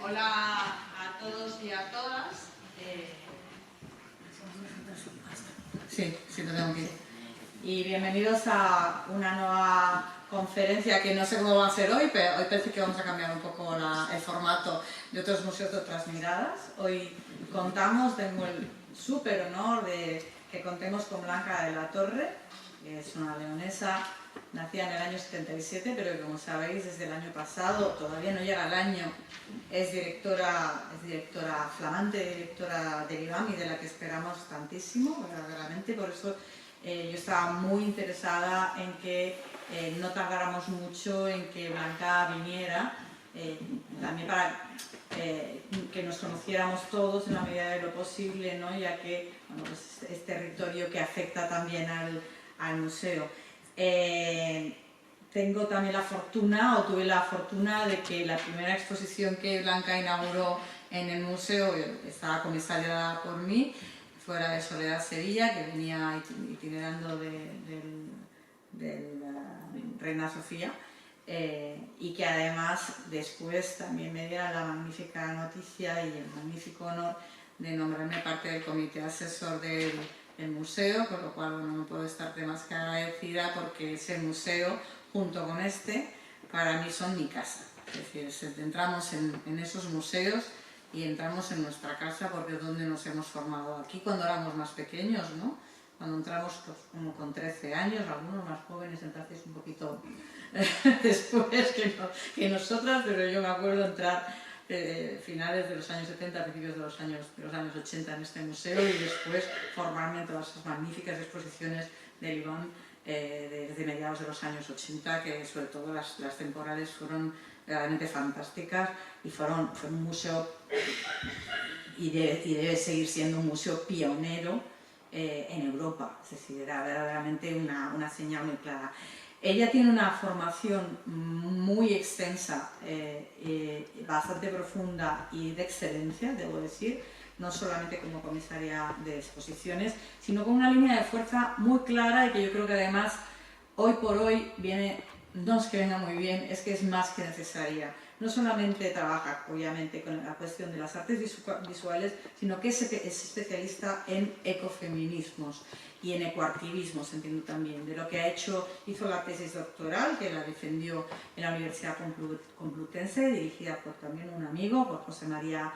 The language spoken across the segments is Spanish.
Hola a todos y a todas. Sí, lo tengo que ir. Y bienvenidos a una nueva conferencia que no sé cómo va a ser hoy, pero hoy parece que vamos a cambiar un poco el formato de otros museos de otras miradas. Hoy tengo el súper honor de que contemos con Blanca de la Torre, que es una leonesa, nacida en el año 77, pero que como sabéis desde el año pasado, todavía no llega al año, es directora flamante, directora del IBAM y de la que esperamos tantísimo, verdaderamente. Por eso yo estaba muy interesada en que no tardáramos mucho en que Blanca viniera, también para que nos conociéramos todos en la medida de lo posible, ¿no? Ya que bueno, pues es territorio que afecta también al museo. Tengo también tuve la fortuna de que la primera exposición que Blanca inauguró en el museo estaba comisariada por mí, fue la de Soledad Sevilla, que venía itinerando del Reina Sofía, y que además después también me diera la magnífica noticia y el magnífico honor de nombrarme parte del comité asesor del museo, con lo cual bueno, no puedo estar de más que agradecida porque ese museo, junto con para mí son mi casa. Es decir, entramos en esos museos y entramos en nuestra casa porque es donde nos hemos formado. Aquí cuando éramos más pequeños, ¿no? Cuando entramos pues, como con 13 años, algunos más jóvenes entrasteis un poquito después que nosotras, pero yo me acuerdo entrar finales de los años 70, principios de los años 80 en este museo y después formarme en todas esas magníficas exposiciones del IBAM desde mediados de los años 80, que sobre todo las temporales fueron realmente fantásticas y fue un museo y debe seguir siendo un museo pionero en Europa, es decir, era verdaderamente una señal muy clara. Ella tiene una formación muy extensa, bastante profunda y de excelencia, debo decir, no solamente como comisaria de exposiciones, sino con una línea de fuerza muy clara y que yo creo que además hoy por hoy no es que venga muy bien, es que es más que necesaria. No solamente trabaja, obviamente, con la cuestión de las artes visuales, sino que es especialista en ecofeminismos y en ecoactivismos, entiendo también. De lo que hizo la tesis doctoral, que la defendió en la Universidad Complutense, dirigida por también un amigo, por José María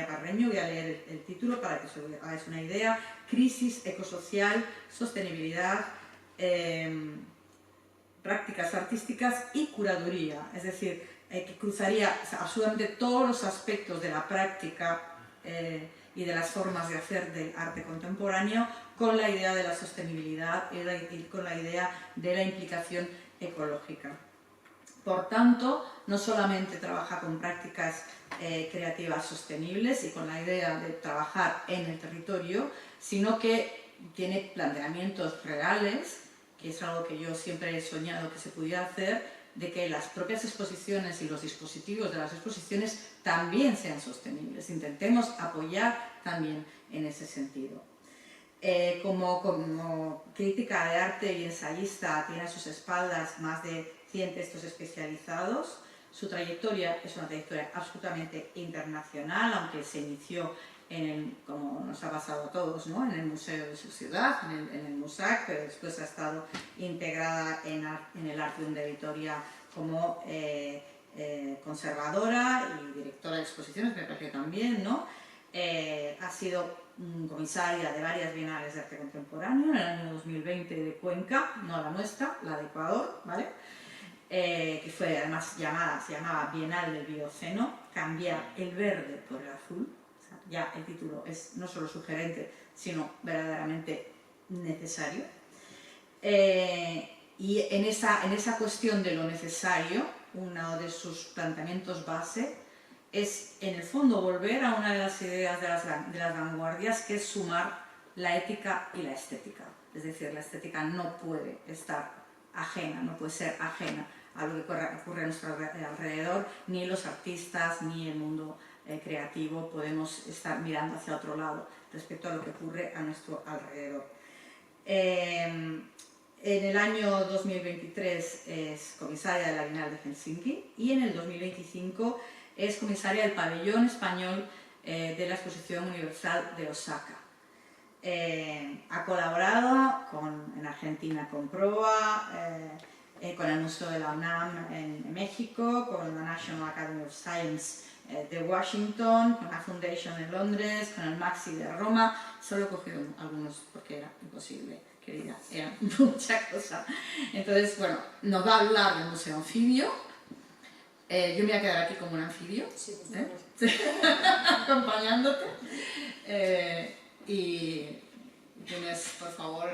Carreño. Voy a leer el título para que os hagáis una idea. Crisis ecosocial, sostenibilidad, prácticas artísticas y curaduría, es decir, que cruzaría absolutamente todos los aspectos de la práctica y de las formas de hacer del arte contemporáneo con la idea de la sostenibilidad y con la idea de la implicación ecológica. Por tanto, no solamente trabaja con prácticas creativas sostenibles y con la idea de trabajar en el territorio, sino que tiene planteamientos reales, que es algo que yo siempre he soñado que se pudiera hacer, de que las propias exposiciones y los dispositivos de las exposiciones también sean sostenibles. Intentemos apoyar también en ese sentido. Como crítica de arte y ensayista tiene a sus espaldas más de 100 textos especializados. Su trayectoria es una trayectoria absolutamente internacional, aunque se inició como nos ha pasado a todos, ¿no? En el museo de su ciudad, en el MUSAC, pero después ha estado integrada en el Artium de Vitoria como conservadora y directora de exposiciones, me parece también, ¿no? Ha sido comisaria de varias bienales de arte contemporáneo, en el año 2020 de Cuenca, no la nuestra, la de Ecuador, ¿vale? Que fue además se llamaba Bienal del Bioceno, cambiar el verde por el azul. O sea, ya el título es no solo sugerente, sino verdaderamente necesario. Y en esa cuestión de lo necesario, uno de sus planteamientos base es, en el fondo, volver a una de las ideas de las vanguardias, que es sumar la ética y la estética. Es decir, la estética no puede estar ajena, no puede ser ajena a lo que ocurre a nuestro alrededor, ni los artistas, ni el mundo creativo podemos estar mirando hacia otro lado respecto a lo que ocurre a nuestro alrededor. En el año 2023 es comisaria de la Bienal de Helsinki y en el 2025 es comisaria del pabellón español de la Exposición Universal de Osaka. Ha colaborado en Argentina con PROA, con el Museo de la UNAM en México, con la National Academy of Science de Washington, con la Foundation en Londres, con el Maxi de Roma. Solo he cogido algunos porque era imposible, querida, era mucha cosa. Entonces, bueno, nos va a hablar del Museo Anfibio. Yo me voy a quedar aquí como un anfibio, sí, acompañándote. Y tienes, por favor,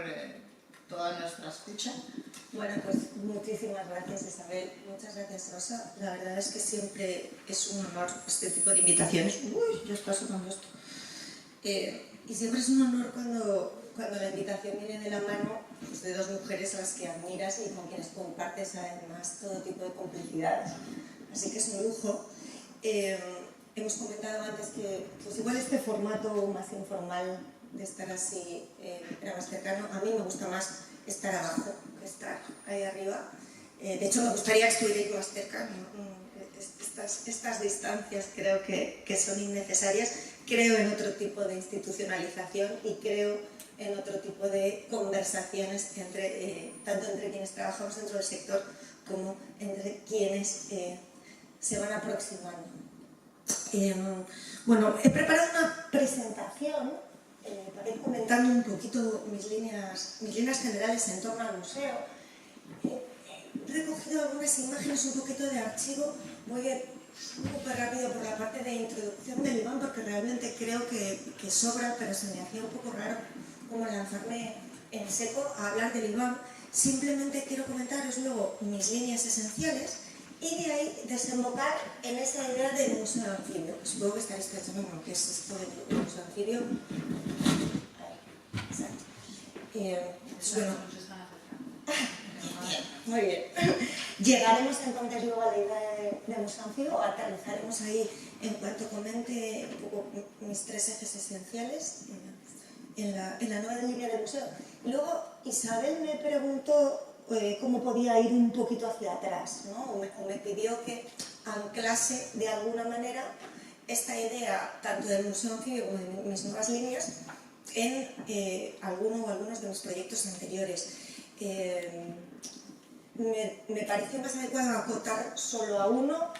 toda nuestra escucha. Bueno, pues muchísimas gracias, Isabel. Muchas gracias, Rosa. La verdad es que siempre es un honor este tipo de invitaciones. Uy, ya está sonando esto. Y siempre es un honor cuando la invitación viene de la mano pues, de dos mujeres a las que admiras y con quienes compartes además todo tipo de complicidades. Así que es un lujo. Hemos comentado antes que pues igual este formato más informal de estar así era más cercano. A mí me gusta más estar abajo que estar ahí arriba. De hecho, me gustaría que estuvierais más cerca. Estas distancias creo que son innecesarias. Creo en otro tipo de institucionalización y creo en otro tipo de conversaciones tanto entre quienes trabajamos dentro del sector como entre quienes se van aproximando. Bueno, he preparado una presentación para ir comentando un poquito mis líneas generales en torno al museo. He recogido algunas imágenes, un poquito de archivo. Voy a ir súper rápido por la parte de introducción del IBAM porque realmente creo que sobra, pero se me hacía un poco raro como lanzarme en seco a hablar del IBAM. Simplemente quiero comentaros luego mis líneas esenciales y de ahí desembocar en esa idea del museo anfibio. Supongo que estaréis pensando, bueno, ¿qué es esto del museo anfibio? Ahí, exacto. Bueno, muy bien. Llegaremos entonces luego a la idea de museo anfibio, o aterrizaremos ahí en cuanto comente un poco mis tres ejes esenciales en la nueva línea del museo. Luego Isabel me preguntó cómo podía ir un poquito hacia atrás, ¿no? o me pidió que anclase de alguna manera esta idea tanto del museo anfibio como de mis nuevas líneas en algunos de mis proyectos anteriores. Me pareció más adecuado acotar solo a uno.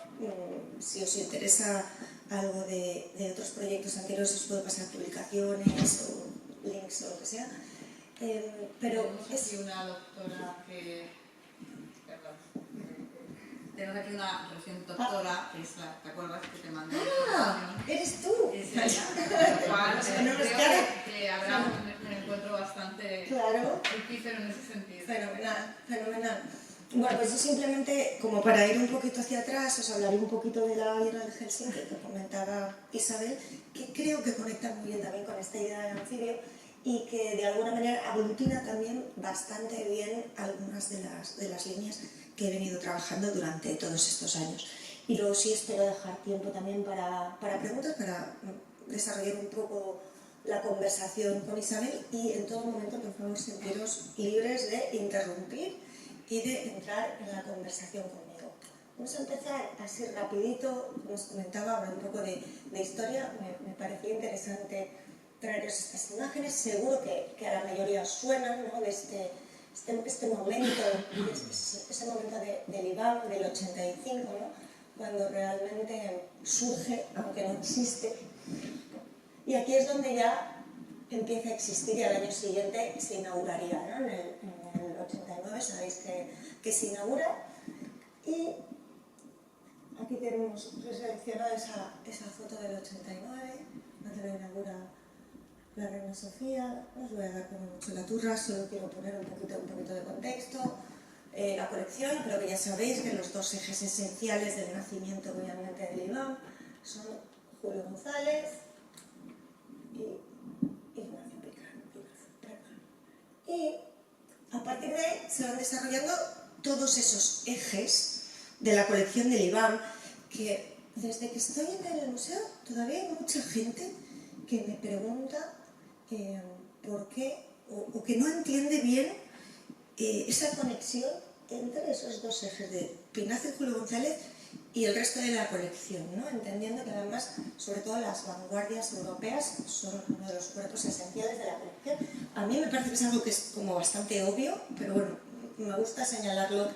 Si os interesa algo de otros proyectos anteriores os puedo pasar publicaciones o links o lo que sea. Pero tenemos aquí una doctora que... Perdón. Tenemos aquí una recién doctora, que es la, ¿te acuerdas que te mandé? ¡Ah! ¡Eres tú! Es ella, lo cual no creo que habrá un encuentro bastante fructífero en ese sentido. Fenomenal, fenomenal. Bueno, pues yo simplemente, como para ir un poquito hacia atrás, os hablaré un poquito de la Bienal de Helsinki que comentaba Isabel, que creo que conecta muy bien también con esta idea del anfibio y que de alguna manera aglutina también bastante bien algunas de las líneas que he venido trabajando durante todos estos años. Y luego sí espero dejar tiempo también para preguntas, para desarrollar un poco la conversación con Isabel y en todo momento, por favor, sentiros libres de interrumpir y de entrar en la conversación conmigo. Vamos a empezar así rapidito, como os comentaba, hablar un poco de historia. Me parecía interesante traeros estas imágenes, seguro que a la mayoría os suenan, ¿no? De este momento, ese momento del IBAM del 85, ¿no? Cuando realmente surge, aunque no existe. Y aquí es donde ya empieza a existir y al año siguiente se inauguraría, ¿no? En el 89 sabéis que se inaugura y aquí tenemos seleccionada esa foto del 89, donde lo inaugura la Reina Sofía. No os voy a dar como mucho la turra, solo quiero poner un poquito de contexto. La colección, pero que ya sabéis que los dos ejes esenciales del nacimiento obviamente del IBAM son Julio González y Ignacio Picano. Y a partir de ahí se van desarrollando todos esos ejes de la colección del IBAM que desde que estoy en el museo todavía hay mucha gente que me pregunta por qué o que no entiende bien esa conexión entre esos dos ejes de Pinazo y Julio González y el resto de la colección, ¿no? Entendiendo que además, sobre todo las vanguardias europeas, son uno de los cuerpos esenciales de la colección. A mí me parece que es algo que es como bastante obvio, pero bueno, me gusta señalarlo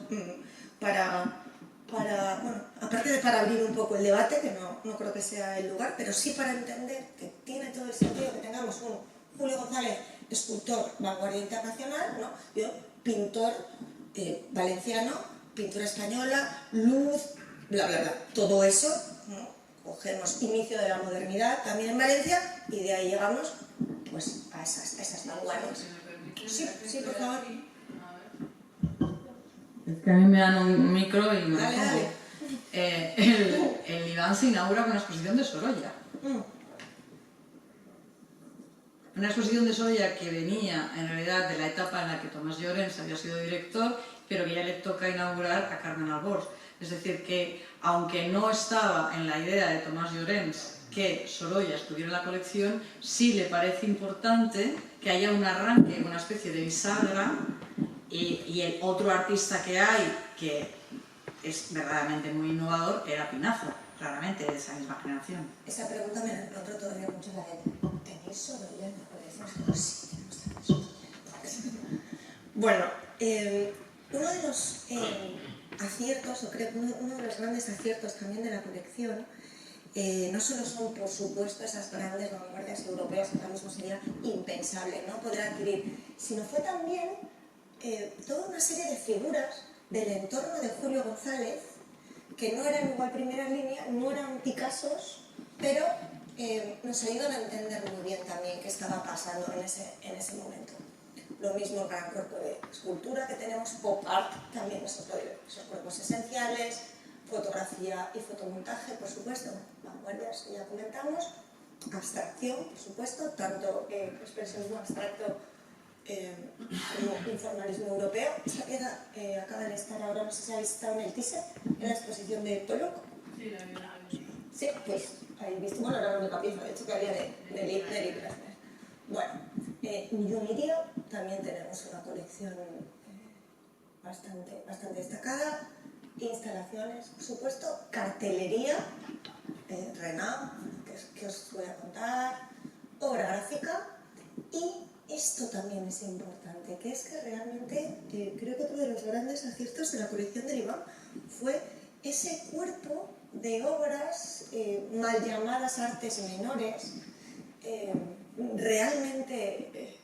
bueno, aparte de para abrir un poco el debate, que no creo que sea el lugar, pero sí para entender que tiene todo el sentido que tengamos un Julio González, escultor, vanguardia internacional, ¿no? Yo, pintor valenciano, pintura española, luz, bla, bla, bla. Todo eso, ¿no? Cogemos inicio de la modernidad también en Valencia y de ahí llegamos pues, a esas vanguardias. Sí, por favor. Es que a mí me dan un micro y me Dale, pongo. dale. El Iván se inaugura con la exposición de Sorolla. Una exposición de Sorolla que venía en realidad de la etapa en la que Tomás Llorens había sido director, pero que ya le toca inaugurar a Carmen Albors. Es decir, que aunque no estaba en la idea de Tomás Llorens que Sorolla estuviera en la colección, sí le parece importante que haya un arranque, una especie de bisagra, y el otro artista que hay, que es verdaderamente muy innovador, era Pinazo, claramente de esa misma generación. Esa pregunta me la encuentro todavía mucho en la gente. ¿Tenéis Sorolla en la colección? Sí, tenemos Sorolla. Bueno, uno de los aciertos, o creo que uno de los grandes aciertos también de la colección, no solo son, por supuesto, esas grandes vanguardias europeas que ahora mismo sería impensable, ¿no?, poder adquirir, sino fue también toda una serie de figuras del entorno de Julio González, que no eran igual primera línea, no eran Picassos, pero nos ayudan a entender muy bien también qué estaba pasando en ese momento. Lo mismo el gran cuerpo de escultura que tenemos, pop art, también es otro de esos cuerpos esenciales, fotografía y fotomontaje, por supuesto, vanguardias que ya comentamos, abstracción, por supuesto, tanto expresionismo abstracto como informalismo europeo. Esta pieza acaba de estar ahora, no sé si habéis estado en el teaser, en la exposición de Pollock. Sí, la vi. Sí, pues ahí visto, bueno, era la única pieza, de hecho, que había de libras. Bueno, Unidio también tenemos una colección bastante destacada, instalaciones, por supuesto, cartelería, Renan, que os voy a contar, obra gráfica, y esto también es importante, que es que realmente creo que otro de los grandes aciertos de la colección del Iván fue ese cuerpo de obras mal llamadas artes menores, realmente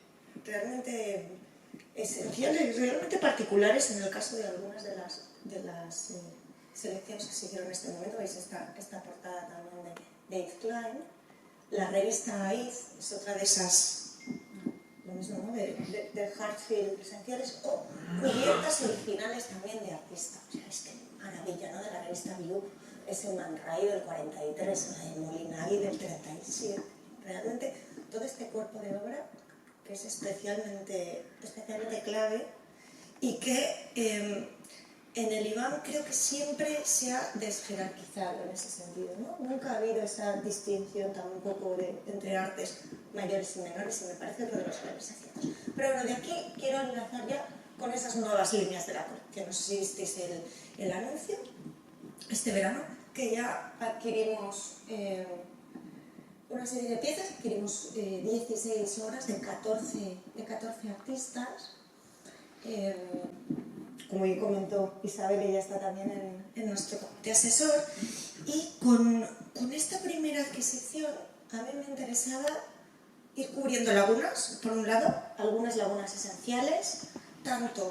esenciales, realmente particulares en el caso de algunas de las selecciones que se hicieron en este momento. Veis esta portada también de Yves Klein. La revista Aiz es otra de esas, lo mismo, ¿no?, de Hartfield esenciales, o cubiertas originales también de artistas. O sea, es que maravilla, ¿no?, de la revista View, ese Man Ray del 43, la de Molinari del 37. Realmente todo este cuerpo de obra que es especialmente clave y que en el Iván creo que siempre se ha desjerarquizado en ese sentido, ¿no? Nunca ha habido esa distinción tampoco entre artes mayores y menores, y me parece otro de los grandes aciertos. Pero bueno, de aquí quiero enlazar ya con esas nuevas líneas de la colección. No sé si visteis el anuncio este verano, que ya adquirimos una serie de piezas, adquirimos 16 obras de 14 artistas. Como ya comentó Isabel, ella está también en nuestro comité asesor, y con esta primera adquisición a mí me interesaba ir cubriendo lagunas, por un lado, algunas lagunas esenciales, tanto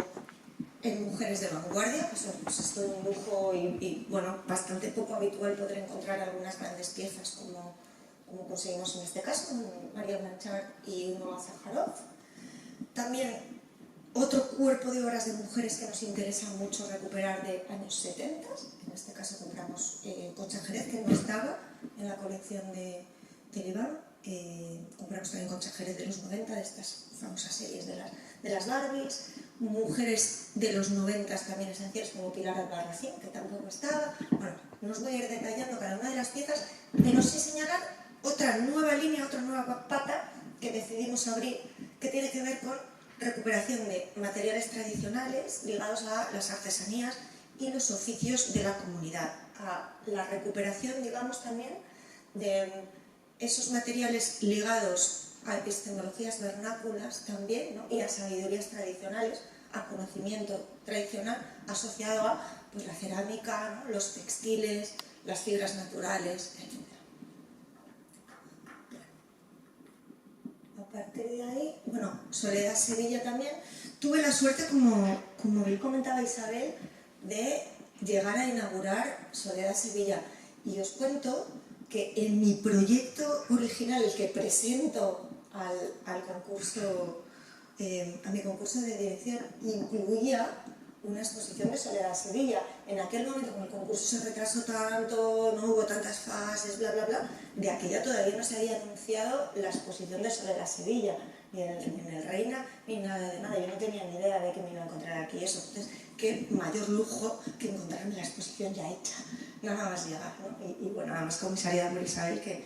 en mujeres de vanguardia, pues es todo un lujo y bueno, bastante poco habitual poder encontrar algunas grandes piezas como conseguimos en este caso, María Blanchard y Noa Zaharov. También otro cuerpo de obras de mujeres que nos interesa mucho recuperar de años 70, en este caso compramos Concha Jerez, que no estaba en la colección de Iván. Compramos también Concha Jerez de los 90, de estas famosas series de las Barbies. Mujeres de los 90 también esenciales, como Pilar Albarracín, que tampoco estaba. Bueno, no os voy a ir detallando cada una de las piezas, pero sí señalar otra nueva línea, otra nueva pata que decidimos abrir, que tiene que ver con recuperación de materiales tradicionales ligados a las artesanías y los oficios de la comunidad, a la recuperación, digamos, también de esos materiales ligados a epistemologías vernáculas también, ¿no? Y a sabidurías tradicionales, a conocimiento tradicional asociado a pues, la cerámica, ¿no? Los textiles, las fibras naturales, etc. A partir de ahí, bueno, Soledad Sevilla también. Tuve la suerte, como bien comentaba Isabel, de llegar a inaugurar Soledad Sevilla. Y os cuento que en mi proyecto original, el que presento al concurso, a mi concurso de dirección, incluía una exposición de Soledad Sevilla. En aquel momento, como el concurso se retrasó tanto, no hubo tantas fases, bla, bla, bla, de aquella todavía no se había anunciado la exposición de Soledad Sevilla, ni en el Reina, ni nada de nada. Yo no tenía ni idea de que me iba a encontrar aquí eso. Entonces, qué mayor lujo que encontrarme la exposición ya hecha, nada más llegar, ¿no? Y bueno, además comisariada por Isabel, que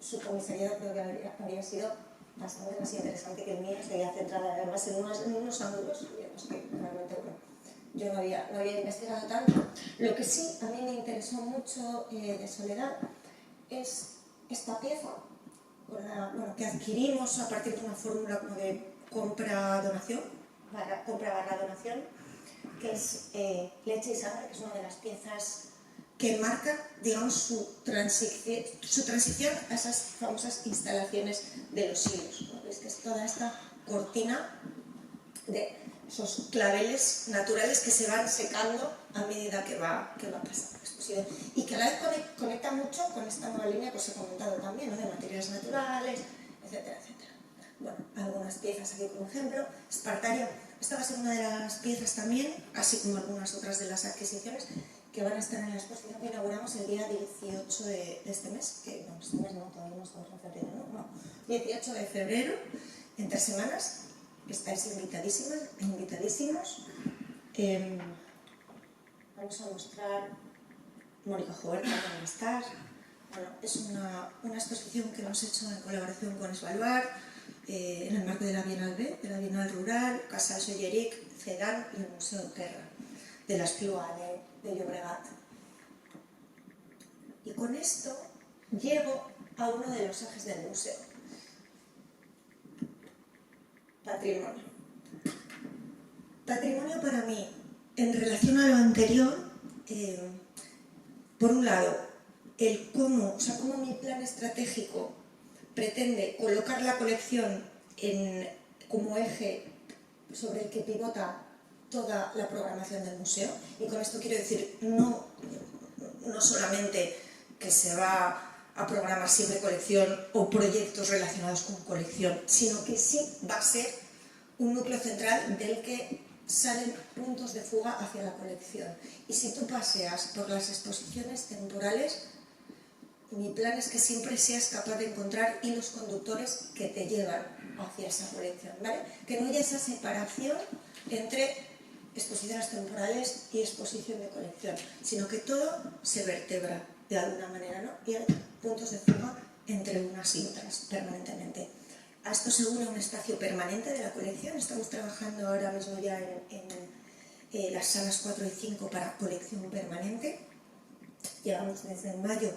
su comisariado creo que habría sido bastante más interesante que el mío, estaría centrada además en unos ángulos en los que realmente, bueno, yo no había investigado tanto. Lo que sí a mí me interesó mucho de Soledad es esta pieza, que adquirimos a partir de una fórmula como de compra-donación, compra/donación, que es Leche y Sangre, que es una de las piezas que marca, digamos, su transición a esas famosas instalaciones de los hilos, ¿no? ¿Veis? Que es toda esta cortina de esos claveles naturales que se van secando a medida que va pasando la exposición, y que a la vez conecta mucho con esta nueva línea que os he comentado también, ¿no? De materiales naturales, etcétera, etcétera. Bueno, algunas piezas aquí como ejemplo. Espartaria, esta va a ser una de las piezas también, así como algunas otras de las adquisiciones que van a estar en la exposición que inauguramos el día 18 de este mes, que no, este mes no, todavía no estamos en febrero, ¿no? 18 de febrero, en 3 semanas. Estáis invitadísimas e invitadísimos. Vamos a mostrar Mónica Jover, que va a estar. Bueno, es una exposición que hemos hecho en colaboración con Svalbard, en el marco de la Bienal B, de la Bienal Rural, Casal Solleric, CEDAN y el Museo Terra, de la Espluga de Llobregat. Y con esto llego a uno de los ejes del museo. Patrimonio. Patrimonio para mí, en relación a lo anterior, por un lado, cómo mi plan estratégico pretende colocar la colección como eje sobre el que pivota toda la programación del museo, y con esto quiero decir no solamente que se va a programar siempre colección o proyectos relacionados con colección, sino que sí va a ser un núcleo central del que salen puntos de fuga hacia la colección. Y si tú paseas por las exposiciones temporales, mi plan es que siempre seas capaz de encontrar hilos conductores que te llevan hacia esa colección, ¿vale? Que no haya esa separación entre exposiciones temporales y exposición de colección, sino que todo se vertebra de alguna manera, ¿no? Y hay puntos de fuga entre unas y otras permanentemente. A esto se une un espacio permanente de la colección. Estamos trabajando ahora mismo ya en las salas 4 y 5 para colección permanente. Llevamos desde mayo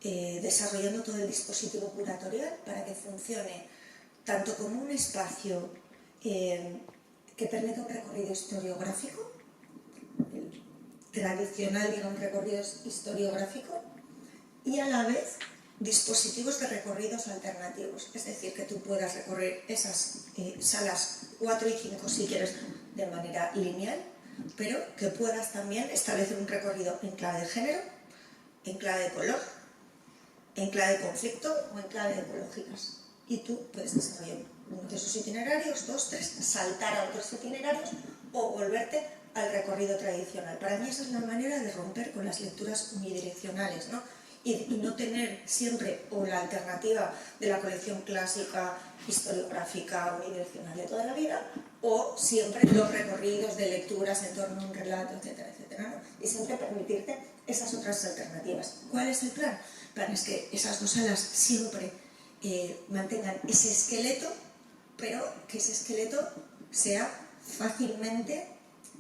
desarrollando todo el dispositivo curatorial para que funcione tanto como un espacio que permita un recorrido historiográfico, el tradicional, digamos, recorrido historiográfico, y a la vez dispositivos de recorridos alternativos, es decir, que tú puedas recorrer esas salas 4 y 5 si quieres de manera lineal, pero que puedas también establecer un recorrido en clave de género, en clave de color, en clave de conflicto o en clave de ecológicas. Y tú puedes desarrollar uno de esos itinerarios, 2, 3, saltar a otros itinerarios o volverte al recorrido tradicional. Para mí esa es la manera de romper con las lecturas unidireccionales, ¿no? Y no tener siempre o la alternativa de la colección clásica, historiográfica, unidireccional de toda la vida, o siempre los recorridos de lecturas en torno a un relato, etcétera, etcétera, ¿no? Y siempre permitirte esas otras alternativas. ¿Cuál es el plan? El plan es que esas dos salas siempre mantengan ese esqueleto, pero que ese esqueleto sea fácilmente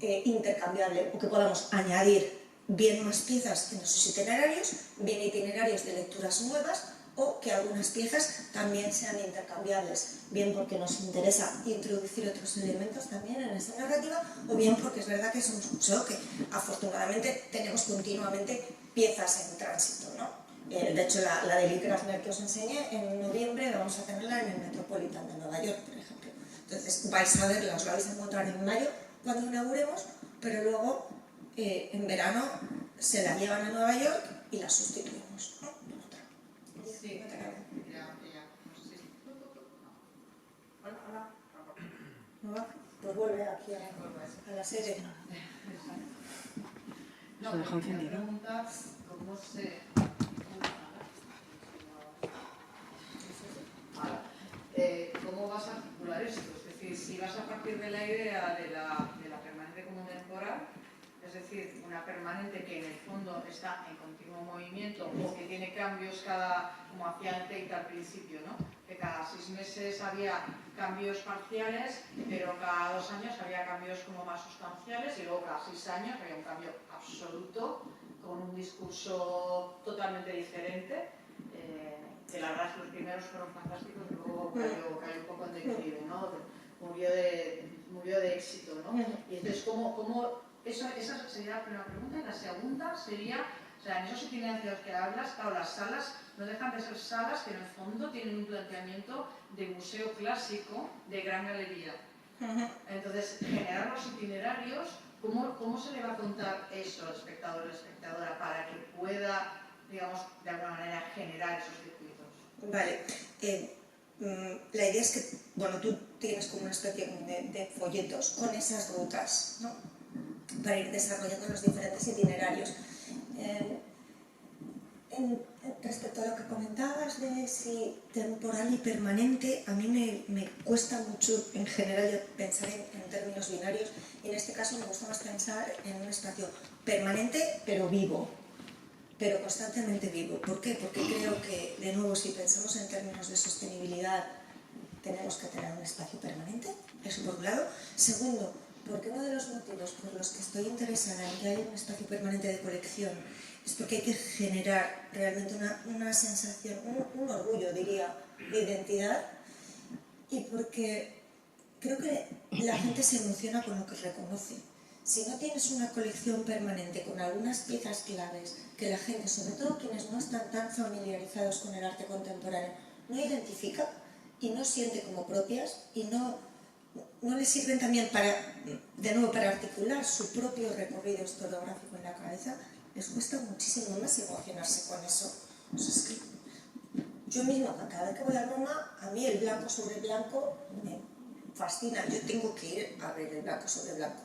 intercambiable o que podamos añadir bien más piezas en nuestros itinerarios, bien itinerarios de lecturas nuevas, o que algunas piezas también sean intercambiables, bien porque nos interesa introducir otros elementos también en esta narrativa, o bien porque es verdad que es un museo que afortunadamente tenemos continuamente piezas en tránsito, ¿no? De hecho, la de Lee Krasner que os enseñé en noviembre vamos a tenerla en el Metropolitan de Nueva York, por ejemplo. Entonces vais a verla, os la vais a encontrar en mayo cuando inauguremos, pero luego en verano se la llevan a Nueva York y la sustituimos, ¿no? Sí, ya. No sé si... Hola. ¿No va? Pues vuelve aquí a la sede. No, me preguntas cómo se... ¿Cómo vas a articular esto? Es decir, si vas a partir de la idea de la permanente como temporal, es decir, una permanente que en el fondo está en continuo movimiento o que tiene cambios como hacía Tate al principio, ¿no? Que cada 6 meses había cambios parciales, pero cada 2 años había cambios como más sustanciales y luego cada 6 años había un cambio absoluto con un discurso totalmente diferente. Que la verdad es que los primeros fueron fantásticos y luego cayó un poco en declive, ¿no? Murió de éxito, ¿no? Y entonces, esa sería la primera pregunta. Y la segunda sería, o sea, en esos itinerarios que hablas, claro, las salas no dejan de ser salas que en el fondo tienen un planteamiento de museo clásico de gran galería. Entonces, generar los itinerarios, ¿cómo se le va a contar eso al espectador o la espectadora para que pueda, digamos, de alguna manera generar esos circuitos? Vale. La idea es que, bueno, tú tienes como una especie de folletos con esas rutas, ¿no? Para ir desarrollando los diferentes itinerarios. Respecto a lo que comentabas de si temporal y permanente, a mí me cuesta mucho en general pensar en términos binarios, y en este caso me gusta más pensar en un espacio permanente pero vivo, pero constantemente vivo. ¿Por qué? Porque creo que, de nuevo, si pensamos en términos de sostenibilidad, tenemos que tener un espacio permanente, eso por un lado. Segundo, porque uno de los motivos por los que estoy interesada en que haya un espacio permanente de colección es porque hay que generar realmente una sensación, un orgullo, diría, de identidad, y porque creo que la gente se emociona con lo que reconoce. Si no tienes una colección permanente con algunas piezas claves que la gente, sobre todo quienes no están tan familiarizados con el arte contemporáneo, no identifica y no siente como propias y no les sirven también de nuevo, para articular su propio recorrido historiográfico en la cabeza, les cuesta muchísimo más emocionarse con eso. O sea, es que yo misma, cada vez que voy a Roma, a mí el blanco sobre blanco me fascina. Yo tengo que ir a ver el blanco sobre blanco.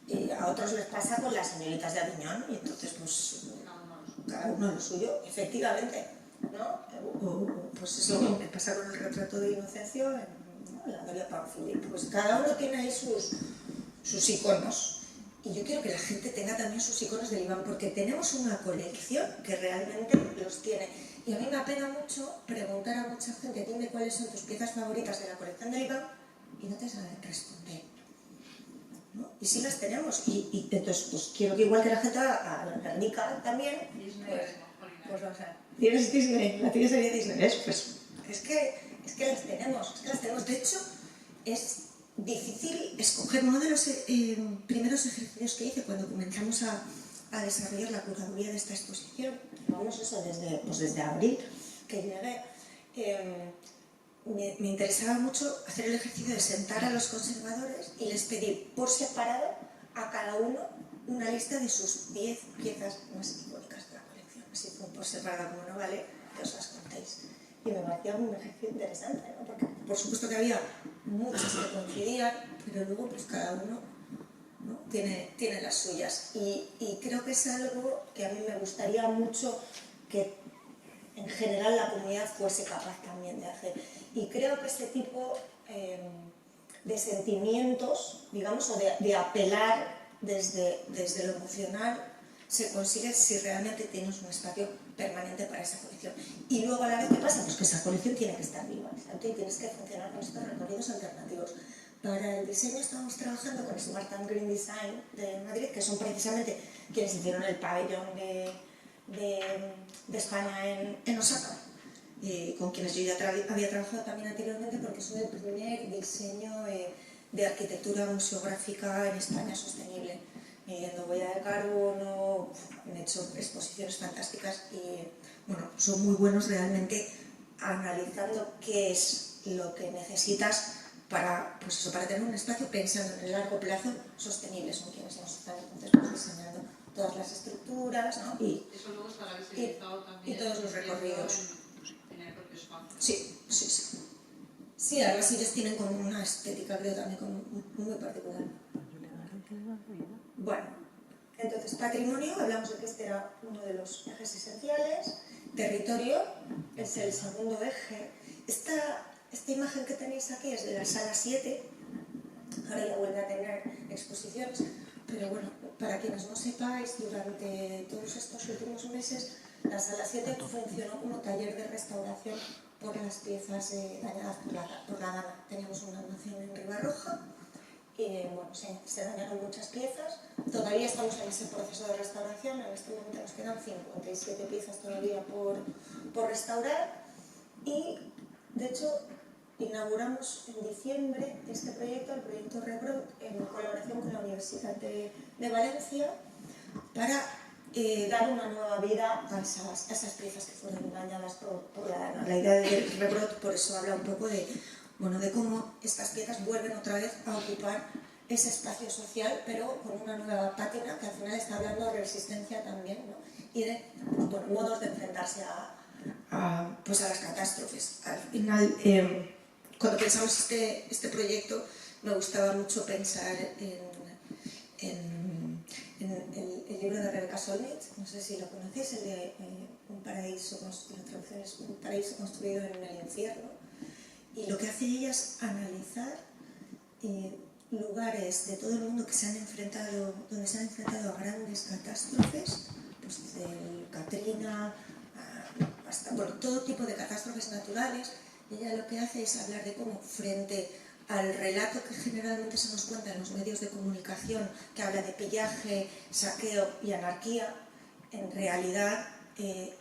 Y a otros les pasa con las señoritas de Aviñón, y entonces pues cada uno lo suyo, efectivamente, ¿no? O pues eso, me pasa con el retrato de Inocencio en la Doria Pamphili. Pues cada uno tiene ahí sus iconos. Y yo quiero que la gente tenga también sus iconos del Iván, porque tenemos una colección que realmente los tiene. Y a mí me apena mucho preguntar a mucha gente, dime cuáles son tus piezas favoritas de la colección del Iván, y no te saben responder, ¿no? Y sí las tenemos, y entonces pues quiero que igual que la gente a la Guernica también, pues vamos a ver. ¿Tienes Disney? ¿La tienes serie Disney? Pues es que las tenemos. De hecho, es difícil escoger. Uno de los primeros ejercicios que hice cuando comenzamos a desarrollar la curaduría de esta exposición, vamos eso desde abril que llegué, me interesaba mucho hacer el ejercicio de sentar a los conservadores y les pedir por separado a cada uno una lista de sus 10 piezas más icónicas de la colección. Así por separado, como no vale que os las contéis. Y me parecía un ejercicio interesante, ¿no? Porque por supuesto que había muchas que coincidían, pero luego pues cada uno, ¿no? tiene las suyas. Y creo que es algo que a mí me gustaría mucho que en general la comunidad fuese capaz también de hacer. Y creo que este tipo de sentimientos, digamos, o de apelar desde lo emocional, se consigue si realmente tienes un espacio permanente para esa colección. Y luego a la vez, ¿qué pasa? Pues que esa colección tiene que estar viva, ¿cierto? Y tienes que funcionar con estos recorridos alternativos. Para el diseño estamos trabajando con Smart and Green Design de Madrid, que son precisamente quienes hicieron el pabellón de España en Osaka, con quienes yo ya había trabajado también anteriormente, porque son el primer diseño de arquitectura museográfica en España sostenible, midiendo huella de carbono. Han hecho exposiciones fantásticas y bueno, son muy buenos realmente analizando qué es lo que necesitas para, pues eso, para tener un espacio pensando en el largo plazo sostenible. Son quienes nos están entonces diseñando todas las estructuras, ¿no? Y eso luego estará visibilizado también y todos los recorridos en el propio espacio. Sí, sí, sí. Sí, además ellos tienen como una estética, creo, también muy particular. Bueno, entonces patrimonio, hablamos de que este era uno de los ejes esenciales. Territorio es el segundo eje. Esta imagen que tenéis aquí es de la sala 7, ahora ya vuelve a tener exposiciones, pero bueno, para quienes no sepáis, durante todos estos últimos meses, la sala 7 funcionó como taller de restauración por las piezas dañadas por la dana. Teníamos un almacén en Ribarroja y bueno, se dañaron muchas piezas. Todavía estamos en ese proceso de restauración, en este momento nos quedan 57 piezas todavía por restaurar y de hecho inauguramos en diciembre este proyecto, el proyecto Rebrot, en colaboración con la Universidad de Valencia, para dar una nueva vida a esas piezas que fueron dañadas por la dana. La idea de Rebrot por eso habla un poco de cómo estas piezas vuelven otra vez a ocupar ese espacio social, pero con una nueva pátina que al final está hablando de resistencia también, ¿no? Y de modos de enfrentarse a las catástrofes. Al final, cuando pensamos este proyecto, me gustaba mucho pensar en el libro de Rebecca Solnit, no sé si lo conocéis, el de Un paraíso, la traducción es Un paraíso construido en el infierno, y lo que hace ella es analizar lugares de todo el mundo donde se han enfrentado a grandes catástrofes, pues del Katrina hasta todo tipo de catástrofes naturales. Y ella lo que hace es hablar de cómo, frente al relato que generalmente se nos cuenta en los medios de comunicación, que habla de pillaje, saqueo y anarquía, en realidad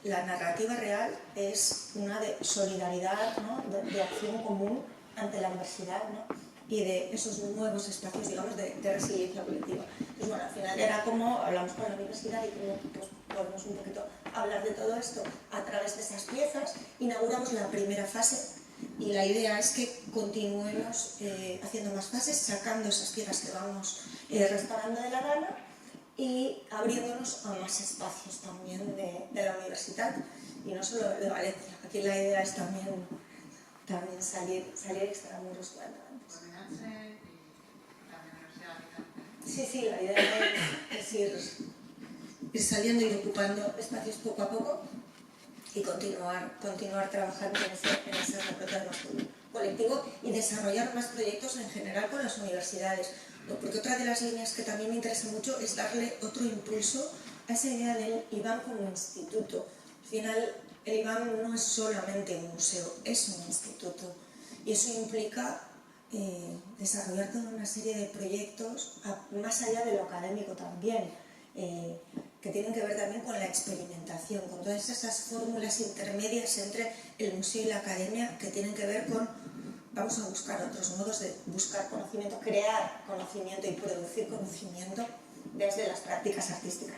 la narrativa real es una de solidaridad, ¿no? de acción común ante la adversidad, ¿no? Y de esos nuevos espacios, digamos, de resiliencia colectiva. Pues bueno, al final era como hablamos con la universidad y como pues, podemos un poquito hablar de todo esto a través de esas piezas. Inauguramos la primera fase y la idea es que continuemos haciendo más fases, sacando esas piezas que vamos restaurando de la dana y abriéndonos a más espacios también de la universidad y no solo de Valencia. Aquí la idea es también salir extramuros cuanto antes. Sí, la idea es ir saliendo, ir ocupando espacios poco a poco y continuar trabajando en ese repertorio colectivo y desarrollar más proyectos en general con las universidades. Porque otra de las líneas que también me interesa mucho es darle otro impulso a esa idea del IBAM como instituto. Al final, el IBAM no es solamente un museo, es un instituto. Y eso implica desarrollar toda una serie de proyectos más allá de lo académico también, que tienen que ver también con la experimentación, con todas esas fórmulas intermedias entre el museo y la academia que tienen que ver con vamos a buscar otros modos de buscar conocimiento, crear conocimiento y producir conocimiento desde las prácticas artísticas.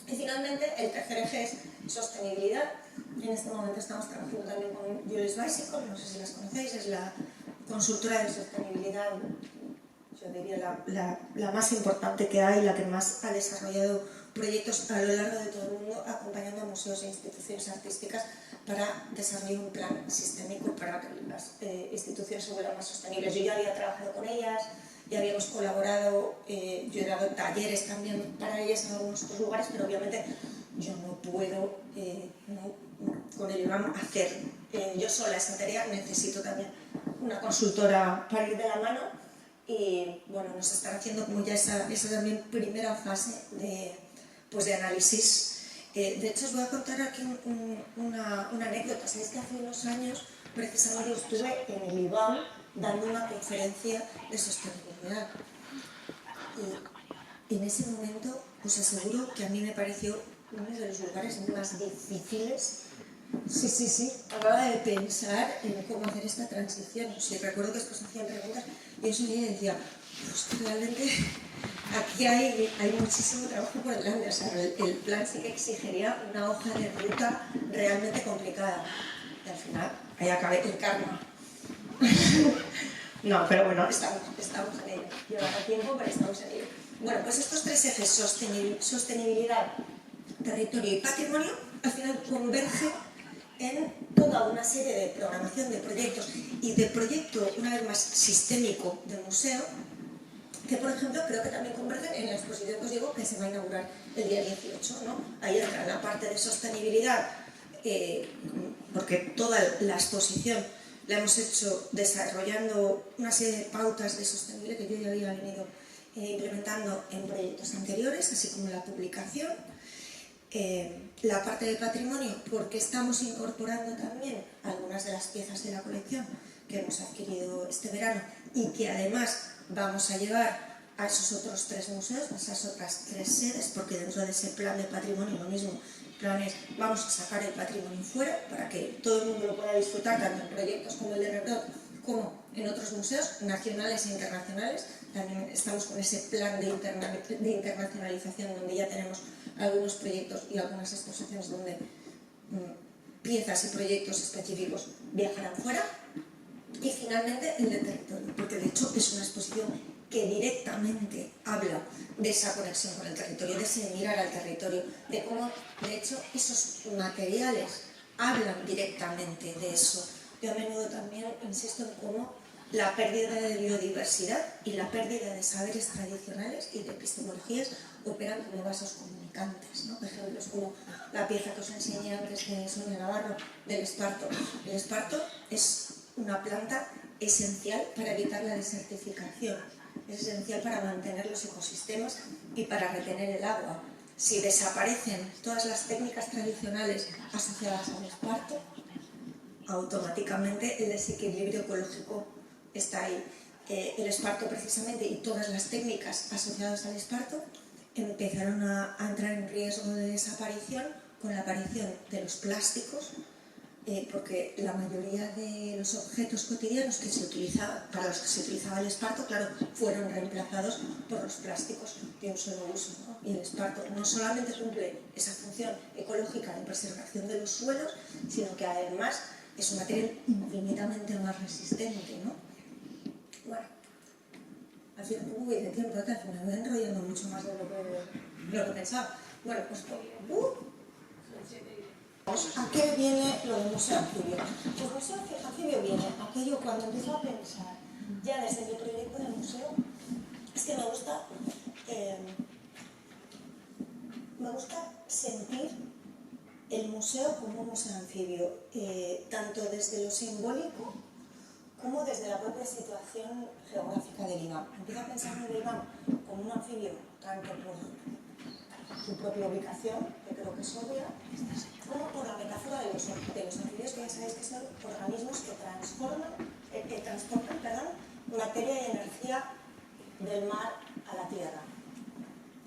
Y finalmente, el tercer eje es sostenibilidad. En este momento estamos trabajando también con Jules Bicycle, no sé si las conocéis, es la consultora de sostenibilidad, yo diría la más importante que hay, la que más ha desarrollado proyectos a lo largo de todo el mundo, acompañando a museos e instituciones artísticas para desarrollar un plan sistémico para que las instituciones se vuelvan más sostenibles. Yo ya había trabajado con ellas, ya habíamos colaborado, yo he dado talleres también para ellas en algunos otros lugares, pero obviamente yo no puedo con el IBAM hacer yo sola esa tarea, necesito también una consultora para ir de la mano y bueno, nos están haciendo como ya esa también primera fase de análisis. De hecho, os voy a contar aquí una anécdota. Sabéis que hace unos años precisamente estuve en el IBAM dando una conferencia de sostenibilidad. Y en ese momento os aseguro que a mí me pareció uno de los lugares más difíciles, sí, a la hora de pensar en cómo hacer esta transición. Sí, recuerdo que después hacían preguntas y yo sonreía y decía, pues realmente aquí hay muchísimo trabajo por delante. O sea, el plan sí que exigiría una hoja de ruta realmente complicada. Y al final, ahí acabé el karma. No, pero bueno, estamos en ello. Llevará tiempo, pero estamos en ello. Bueno, pues estos tres ejes, sostenibilidad, territorio y patrimonio, al final convergen en toda una serie de programación de proyectos y de proyecto, una vez más, sistémico del museo, que por ejemplo creo que también convergen en la exposición que os digo que se va a inaugurar el día 18, ¿no? Ahí entra la parte de sostenibilidad, porque toda la exposición la hemos hecho desarrollando una serie de pautas de sostenibilidad que yo ya había venido implementando en proyectos anteriores, así como la publicación. La parte de patrimonio, porque estamos incorporando también algunas de las piezas de la colección que hemos adquirido este verano y que además vamos a llevar a esos otros 3 museos, a esas otras 3 sedes, porque dentro de ese plan de patrimonio lo mismo, planes, vamos a sacar el patrimonio fuera para que todo el mundo lo pueda disfrutar, tanto en proyectos como el de Rebrot, como en otros museos nacionales e internacionales. También estamos con ese plan de internacionalización donde ya tenemos algunos proyectos y algunas exposiciones donde piezas y proyectos específicos viajarán fuera. Y finalmente el de territorio, porque de hecho es una exposición que directamente habla de esa conexión con el territorio, de ese mirar al territorio, de cómo de hecho esos materiales hablan directamente de eso. Yo a menudo también insisto en cómo la pérdida de biodiversidad y la pérdida de saberes tradicionales y de epistemologías operan como vasos comunicantes, ¿no? Por ejemplo, es como la pieza que os enseñé antes de Sonia Navarro del esparto. El esparto es una planta esencial para evitar la desertificación, es esencial para mantener los ecosistemas y para retener el agua. Si desaparecen todas las técnicas tradicionales asociadas al esparto, automáticamente el desequilibrio ecológico está ahí. El esparto precisamente y todas las técnicas asociadas al esparto empezaron a entrar en riesgo de desaparición con la aparición de los plásticos, porque la mayoría de los objetos cotidianos para los que se utilizaba el esparto, claro, fueron reemplazados por los plásticos de un solo uso, ¿no? Y el esparto no solamente cumple esa función ecológica de preservación de los suelos, sino que además es un material infinitamente más resistente, ¿no? Bueno, al final, de tiempo, me voy enrollando mucho más de lo que pensaba. Bueno, pues ¿a qué viene lo del museo anfibio? Pues el museo anfibio viene aquello cuando empiezo a pensar, ya desde mi proyecto del museo, es que me gusta sentir el museo como un museo anfibio, tanto desde lo simbólico como desde la propia situación geográfica del IBAM. Empiezo a pensar en el IBAM como un anfibio, tanto por su propia ubicación, que creo que es obvia, como por la metáfora de los anfibios, que ya sabéis que son organismos que transportan materia y energía del mar a la tierra.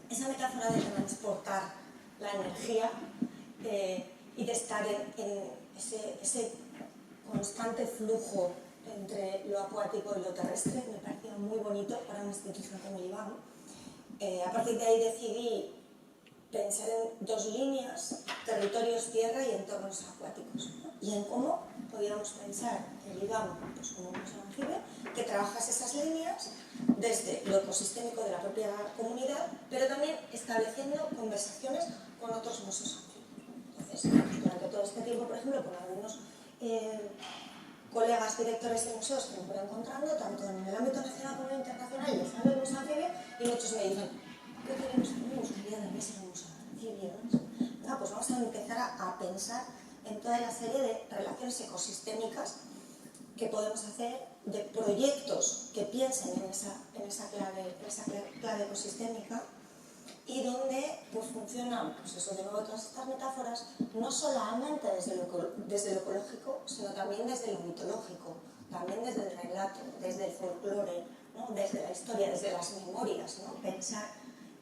Esa metáfora de transportar la energía y de estar en ese constante flujo entre lo acuático y lo terrestre me parecía muy bonito para una institución como el IBAM. A partir de ahí decidí pensar en 2 líneas, territorios, tierra y entornos acuáticos, ¿no? Y en cómo podíamos pensar el IBAM pues, como un museo anfibio que trabajase esas líneas desde lo ecosistémico de la propia comunidad, pero también estableciendo conversaciones con otros museos anfibios. Entonces, durante todo este tiempo, por ejemplo, con algunos colegas directores de museos que me voy encontrando, tanto en el ámbito nacional como en el internacional, les hablo del museo anfibio y muchos me dicen, ¿qué queremos? Me gustaría también ser un museo anfibio, ¿no? Pues vamos a empezar a pensar en toda la serie de relaciones ecosistémicas que podemos hacer, de proyectos que piensen en esa clave ecosistémica y donde pues, funcionan, pues eso de nuevo todas estas metáforas, no solamente desde lo ecológico, sino también desde lo mitológico. también desde el relato, desde el folclore, ¿no? Desde la historia, desde las memorias, ¿no? Pensar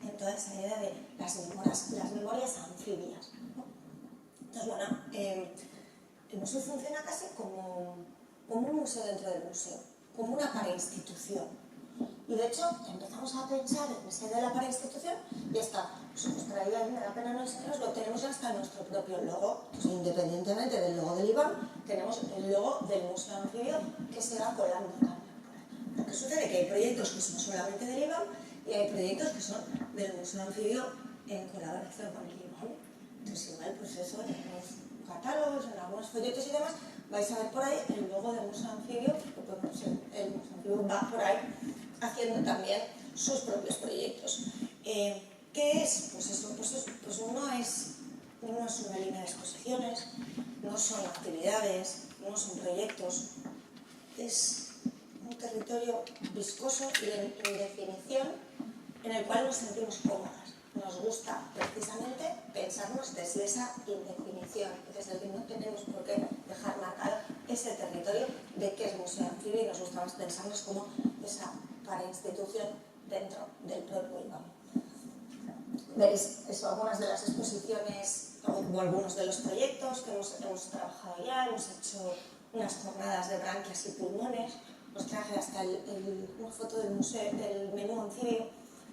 en toda esa idea de las memorias anfibias, ¿no? Entonces, bueno, el museo funciona casi como un museo dentro del museo, como una parainstitución. Y de hecho, empezamos a pensar en esa idea de la parainstitución y está, pues os traía ahí, me da pena no enseñaros, lo tenemos ya hasta nuestro propio logo. Pues independientemente del logo del IBAM, tenemos el logo del Museo Anfibio que se va colando también por ahí. Porque sucede que hay proyectos que son solamente del IBAM y hay proyectos que son del Museo Anfibio en colaboración con el IBAM. Entonces igual, pues eso, en algunos catálogos, en algunos folletos y demás, vais a ver por ahí el logo del Museo Anfibio, porque pues, el Museo Anfibio va por ahí haciendo también sus propios proyectos. ¿Qué es? Pues eso, pues no es una línea de exposiciones, no son actividades, no son proyectos, es un territorio viscoso y en definición en el cual nos sentimos cómodas. Nos gusta precisamente pensarnos desde esa indefinición, desde el que no tenemos por qué dejar marcado ese territorio de que es Museo Anfibio y nos gusta más pensarnos como esa parainstitución dentro del propio IBAM. Veréis eso, algunas de las exposiciones o algunos de los proyectos que hemos trabajado ya, hemos hecho unas jornadas de branquias y pulmones, os traje hasta una foto del museo, del menú anfibio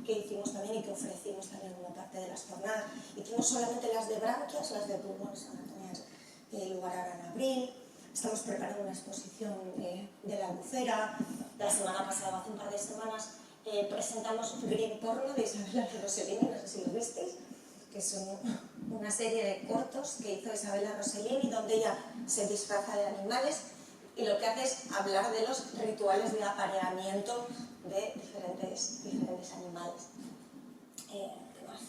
que hicimos también y que ofrecimos también como parte de las jornadas. Hicimos solamente las de branquias, las de pulmones van a tener lugar ahora en abril. Estamos preparando una exposición de la albufera. La semana pasada, hace un par de semanas, presentamos Green Porno de Isabela Rossellini, no sé si lo visteis, que son una serie de cortos que hizo Isabela Rossellini donde ella se disfraza de animales y lo que hace es hablar de los rituales de apareamiento de diferentes animales. ¿Qué más?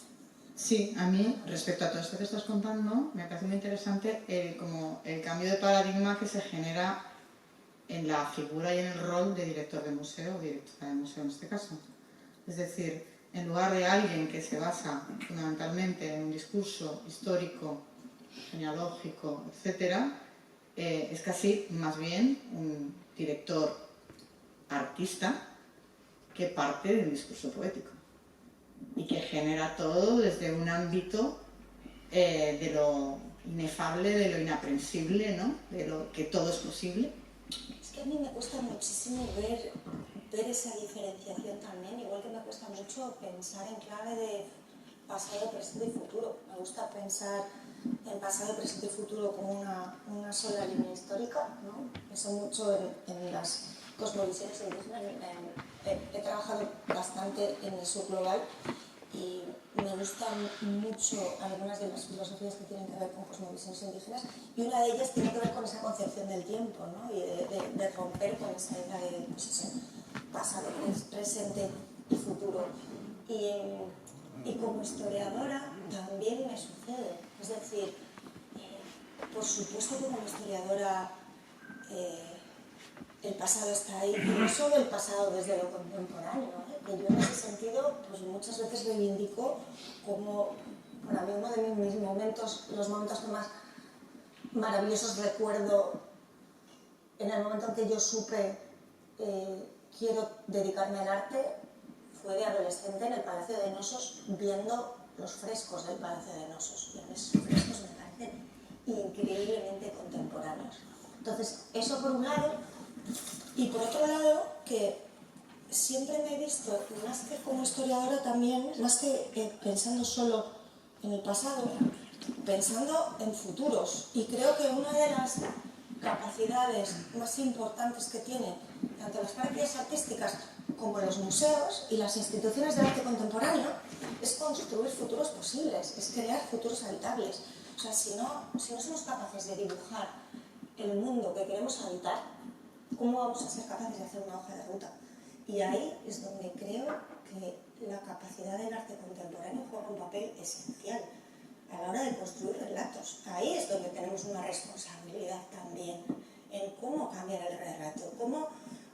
Sí, a mí, respecto a todo esto que estás contando, me parece muy interesante como el cambio de paradigma que se genera en la figura y en el rol de director de museo o directora de museo en este caso. Es decir, en lugar de alguien que se basa fundamentalmente en un discurso histórico, genealógico, etc., es casi más bien un director artista que parte de un discurso poético y que genera todo desde un ámbito de lo inefable, de lo inaprensible, ¿no? De lo que todo es posible. Es que a mí me cuesta muchísimo ver esa diferenciación también, igual que me cuesta mucho pensar en clave de pasado, presente y futuro. Me gusta pensar en pasado, presente y futuro como una sola línea histórica, ¿no? Pienso mucho en las cosmovisiones indígenas. He trabajado bastante en el sur global y me gustan mucho algunas de las filosofías que tienen que ver con cosmovisiones indígenas y una de ellas tiene que ver con esa concepción del tiempo, ¿no? Y de romper con esa idea de pues eso, pasado, presente y futuro. Y como historiadora también me sucede, es decir, por supuesto que como historiadora el pasado está ahí, y no solo el pasado desde lo contemporáneo, que yo en ese sentido pues muchas veces reivindico como para mí uno de mis momentos, los momentos que más maravillosos recuerdo en el momento en que yo supe quiero dedicarme al arte, fue de adolescente en el Palacio de Nosos viendo los frescos del Palacio de Nosos. Y esos frescos me parecen increíblemente contemporáneos. Entonces, eso por un lado, y por otro lado, que siempre me he visto, más que como historiadora también, más que pensando solo en el pasado, pensando en futuros. Y creo que una de las capacidades más importantes que tienen tanto las prácticas artísticas como los museos y las instituciones de arte contemporáneo es construir futuros posibles, es crear futuros habitables. O sea, si no somos capaces de dibujar el mundo que queremos habitar, ¿cómo vamos a ser capaces de hacer una hoja de ruta? Y ahí es donde creo que la capacidad del arte contemporáneo juega un papel esencial a la hora de construir relatos. Ahí es donde tenemos una responsabilidad también en cómo cambiar el relato, cómo,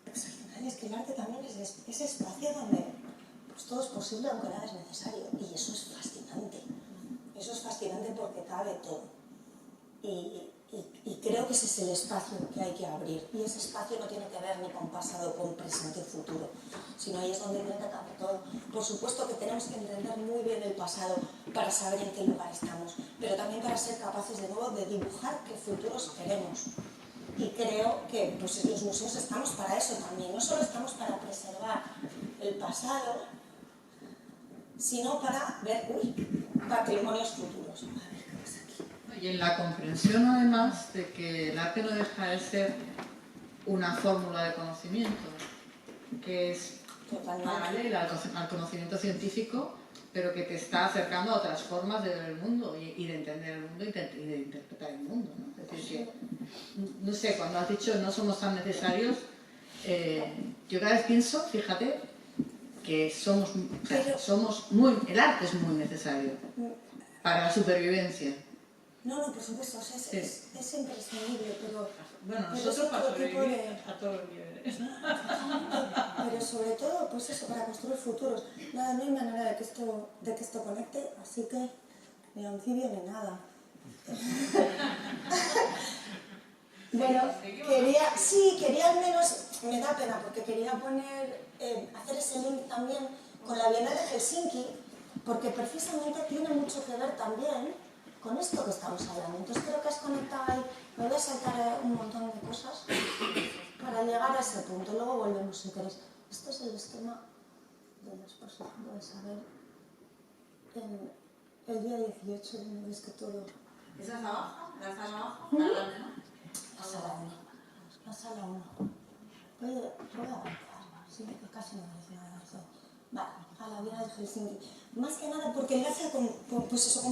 pues al final es que el arte también es ese espacio donde pues, todo es posible aunque nada es necesario, y eso es fascinante porque cabe todo. Y y creo que ese es el espacio que hay que abrir. Y ese espacio no tiene que ver ni con pasado, con presente y futuro, sino ahí es donde tiene que caber todo. Por supuesto que tenemos que entender muy bien el pasado para saber en qué lugar estamos, pero también para ser capaces de nuevo de dibujar qué futuros queremos. Y creo que pues, los museos estamos para eso también, no solo estamos para preservar el pasado, sino para ver patrimonios futuros. A ver, ¿qué pasa aquí? Y en la comprensión, además, de que el arte no deja de ser una fórmula de conocimiento, que es paralela al conocimiento científico, pero que te está acercando a otras formas de ver el mundo y de entender el mundo y de interpretar el mundo, ¿no? Es decir, que, no sé, cuando has dicho no somos tan necesarios, yo cada vez pienso, fíjate, que somos el arte es muy necesario para la supervivencia. No, por supuesto, o sea, es imprescindible, pero... Bueno, nosotros para sobrevivir a todos los niveles. Pero sobre todo, pues eso, para construir futuros. Nada, no hay manera de que esto conecte, así que ni anfibio ni nada. Bueno, quería al menos, me da pena, porque quería hacer ese link también con la Bienal de Helsinki, porque precisamente tiene mucho que ver también con esto que estamos hablando. Entonces creo que has conectado ahí, me voy a saltar un montón de cosas para llegar a ese punto, luego volvemos si queréis. Este es el esquema de la exposición de Isabel en el día 18, donde ves que todo... ¿Esa es abajo? ¿La sala abajo? ¿La grande, no? La sala 1. La sala 1. Voy a avanzar, sí, que casi no me dice nada de eso. Vale, a la Bienal de Helsinki. Más que nada porque enlaza con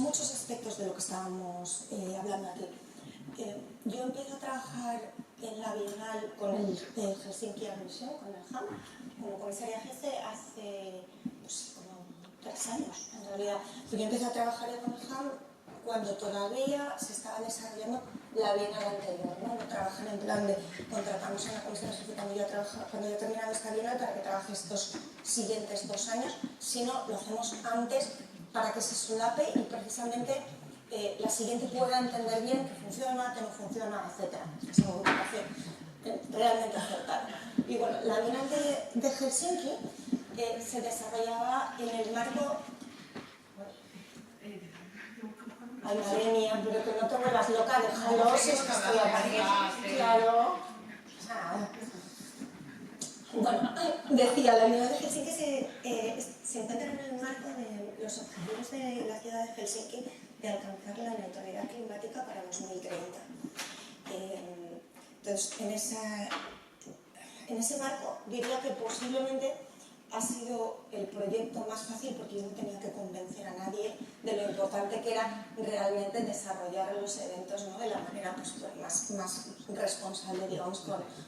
muchos aspectos de lo que estábamos hablando aquí. Yo empiezo a trabajar en la Bienal con el Helsinki Art Museum, con el HAM, como comisaria jefe hace como 3 años, en realidad. Yo empecé a trabajar con el HAM cuando todavía se estaba desarrollando la Bienal anterior, ¿no? No trabajar en plan de contratamos a una comisaria jefe cuando ya ha terminado esta Bienal para que trabaje estos siguientes 2 años, sino lo hacemos antes para que se solape y precisamente la siguiente pueda entender bien qué funciona, qué no funciona, etc. Es algo que hace realmente acertado. Y bueno, la Bienal de Helsinki se desarrollaba en el marco... Ay, madre mía, pero que no te vuelvas loca, déjalo, si es que estoy aquí. Claro. Bueno, decía, la Bienal de Helsinki se encuentra en el marco de los objetivos de la ciudad de Helsinki de alcanzar la neutralidad climática para 2030. Entonces, en ese marco diría que posiblemente ha sido el proyecto más fácil porque yo no tenía que convencer a nadie de lo importante que era realmente desarrollar los eventos, ¿no? De la manera más responsable, digamos,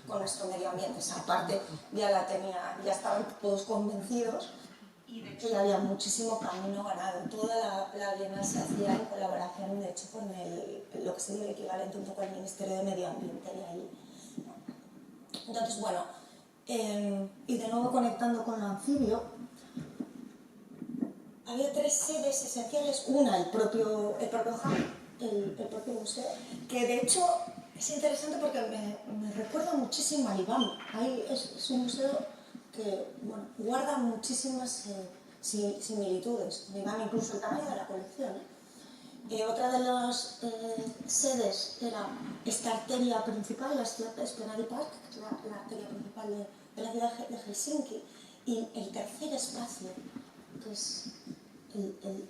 con nuestro medio ambiente. Esa parte ya estaban todos convencidos y de hecho ya había muchísimo camino ganado. Toda la Bienal se hacía en colaboración, de hecho, con lo que sería el equivalente un poco al Ministerio de Medio Ambiente de ahí. Entonces, bueno, y de nuevo conectando con lo anfibio, había 3 sedes esenciales. Una, el propio HAM, el propio museo, que de hecho es interesante porque me recuerda muchísimo al IBAM. Ahí es un museo que guarda muchísimas similitudes. El IBAM, incluso el tamaño de la colección. Otra de las sedes era esta arteria principal, la Esplanadi Park, que es la arteria principal de la ciudad de Helsinki. Y el tercer espacio, que es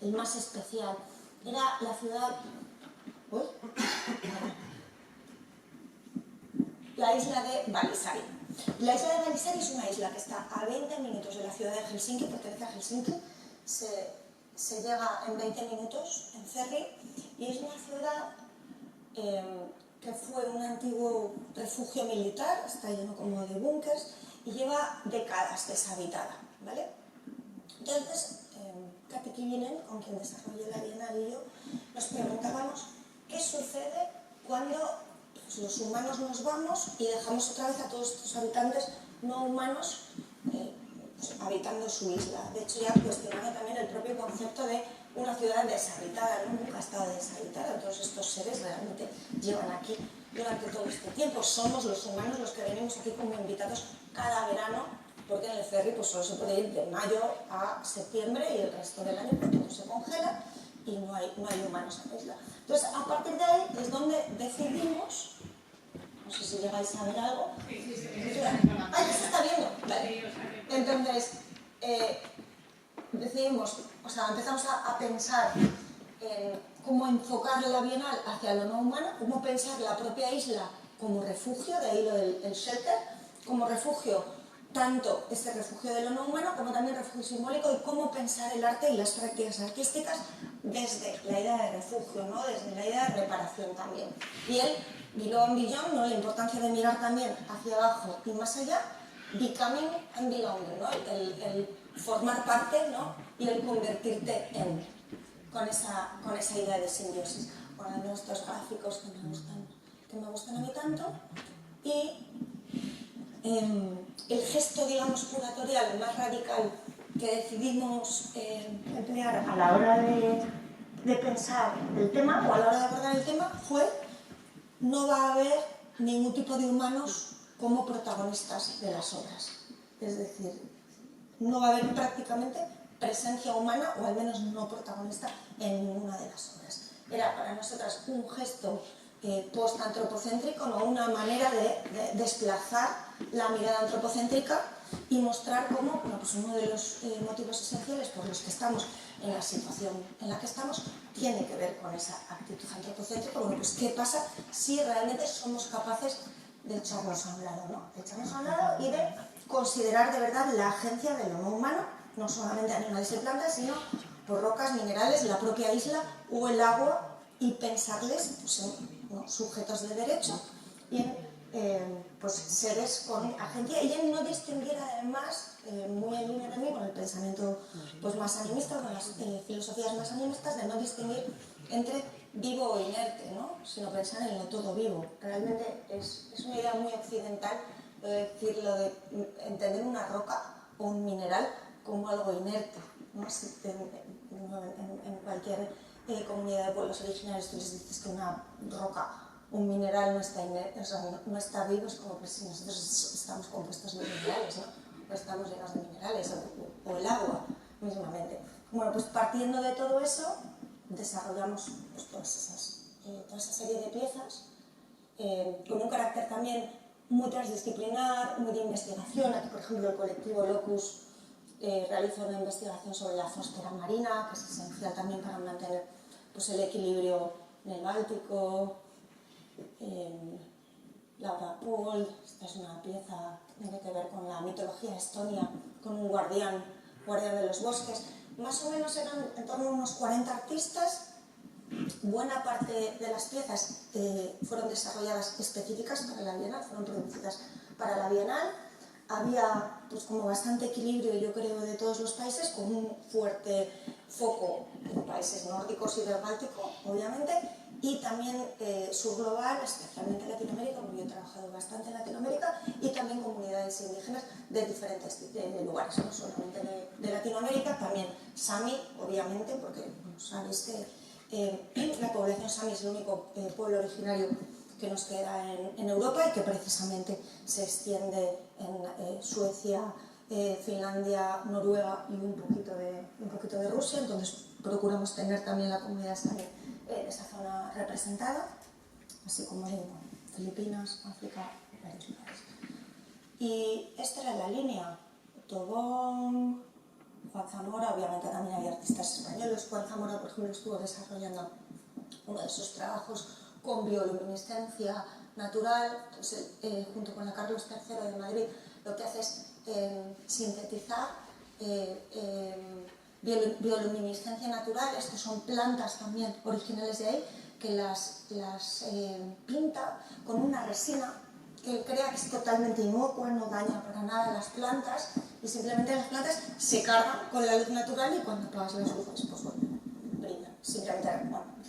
el más especial, era la ciudad... ¿Uy? La isla de Vallisaari. La isla de Vallisaari es una isla que está a 20 minutos de la ciudad de Helsinki, pertenece a Helsinki. Se llega en 20 minutos en ferry y es una ciudad que fue un antiguo refugio militar, está lleno como de búnkers y lleva décadas deshabitada, ¿vale? Entonces, Kati Kivinen, con quien desarrollé la Bienal, y yo nos preguntábamos qué sucede cuando los humanos nos vamos y dejamos otra vez a todos estos habitantes no humanos habitando su isla. De hecho, ya cuestionaba también el propio concepto de una ciudad deshabitada, ¿no? Nunca ha estado deshabitada, todos estos seres realmente llevan aquí durante todo este tiempo. Somos los humanos los que venimos aquí como invitados cada verano, porque en el ferry pues solo se puede ir de mayo a septiembre y el resto del año pues todo se congela y no hay humanos en la isla. Entonces, a partir de ahí es donde decidimos, no sé si llegáis a ver algo. Ah, ya se está viendo. Vale. Entonces, decidimos, o sea, empezamos a pensar en cómo enfocar la Bienal hacia lo no humano, cómo pensar la propia isla como refugio, de ahí lo del shelter, como refugio, tanto este refugio de lo no humano como también refugio simbólico, y cómo pensar el arte y las prácticas artísticas desde la idea de refugio, ¿no? Desde la idea de reparación también. Y el below and beyond, ¿no? La importancia de mirar también hacia abajo y más allá, becoming and belonging, ¿no? El formar parte, ¿no? Y el convertirte en, con esa idea de simbiosis. Bueno, hay estos gráficos que me gustan a mí tanto, y el gesto, digamos, curatorial más radical que decidimos emplear a la hora de pensar el tema, o a la hora de abordar el tema, fue: no va a haber ningún tipo de humanos como protagonistas de las obras. Es decir, no va a haber prácticamente presencia humana, o al menos no protagonista, en ninguna de las obras. Era para nosotras un gesto post-antropocéntrico, ¿no? Una manera de desplazar la mirada antropocéntrica y mostrar cómo, bueno, pues uno de los motivos esenciales por los que estamos en la situación en la que estamos tiene que ver con esa actitud antropocéntrica. Bueno, pues ¿qué pasa si realmente somos capaces de echarnos a un lado, ¿no? De echarnos a un lado y de considerar de verdad la agencia de lo no humano, no solamente animales y plantas, sino por rocas, minerales, la propia isla o el agua, y pensarles pues, en sujetos de derecho y en pues, seres con agencia, y en no distinguir además, muy en línea también con el pensamiento pues, más animista, con las filosofías más animistas, de no distinguir entre vivo o inerte, ¿no? Sino pensar en lo todo vivo. Realmente es una idea muy occidental decir lo de entender una roca o un mineral como algo inerte, ¿no? En cualquier comunidad de pueblos originarios tú les dices que una roca, un mineral no está inerte, o sea, no está vivo, es como que si nosotros estamos compuestos de minerales, ¿no? O estamos llenos de minerales, o el agua mismamente. Bueno, pues partiendo de todo eso desarrollamos pues, toda esa serie de piezas con un carácter también muy transdisciplinar, muy de investigación. Aquí, por ejemplo, el colectivo Locus realiza una investigación sobre la fósfera marina, que es esencial también para mantener pues, el equilibrio en el Báltico. Laura Pohl, esta es una pieza que tiene que ver con la mitología estonia, con un guardián de los bosques. Más o menos eran en torno a unos 40 artistas. Buena parte de las piezas fueron desarrolladas específicas para la Bienal, fueron producidas para la Bienal. Había pues, como bastante equilibrio, yo creo, de todos los países, con un fuerte foco en países nórdicos y del Báltico, obviamente, y también subglobal, especialmente Latinoamérica, porque yo he trabajado bastante en Latinoamérica, y también comunidades indígenas de diferentes lugares, no solamente de Latinoamérica, también Sami, obviamente, porque bueno, sabéis que la población Sami es el único pueblo originario que nos queda en Europa y que precisamente se extiende en Suecia, Finlandia, Noruega y un poquito de Rusia. Entonces procuramos tener también la comunidad Sami en esa zona representada, así como digo, Filipinas, África, varios lugares. Y esta era la línea. Tobón, Juan Zamora, obviamente también hay artistas españoles. Juan Zamora, por ejemplo, estuvo desarrollando uno de sus trabajos con bioluminiscencia natural. Entonces, junto con la Carlos III de Madrid, lo que hace es sintetizar bioluminiscencia natural. Estos son plantas también originales de ahí, que las pinta con una resina que crea que es totalmente inocua, no daña para nada las plantas, y simplemente las plantas se cargan con la luz natural, y cuando apagas las luces, pues bueno, brillan. Simplemente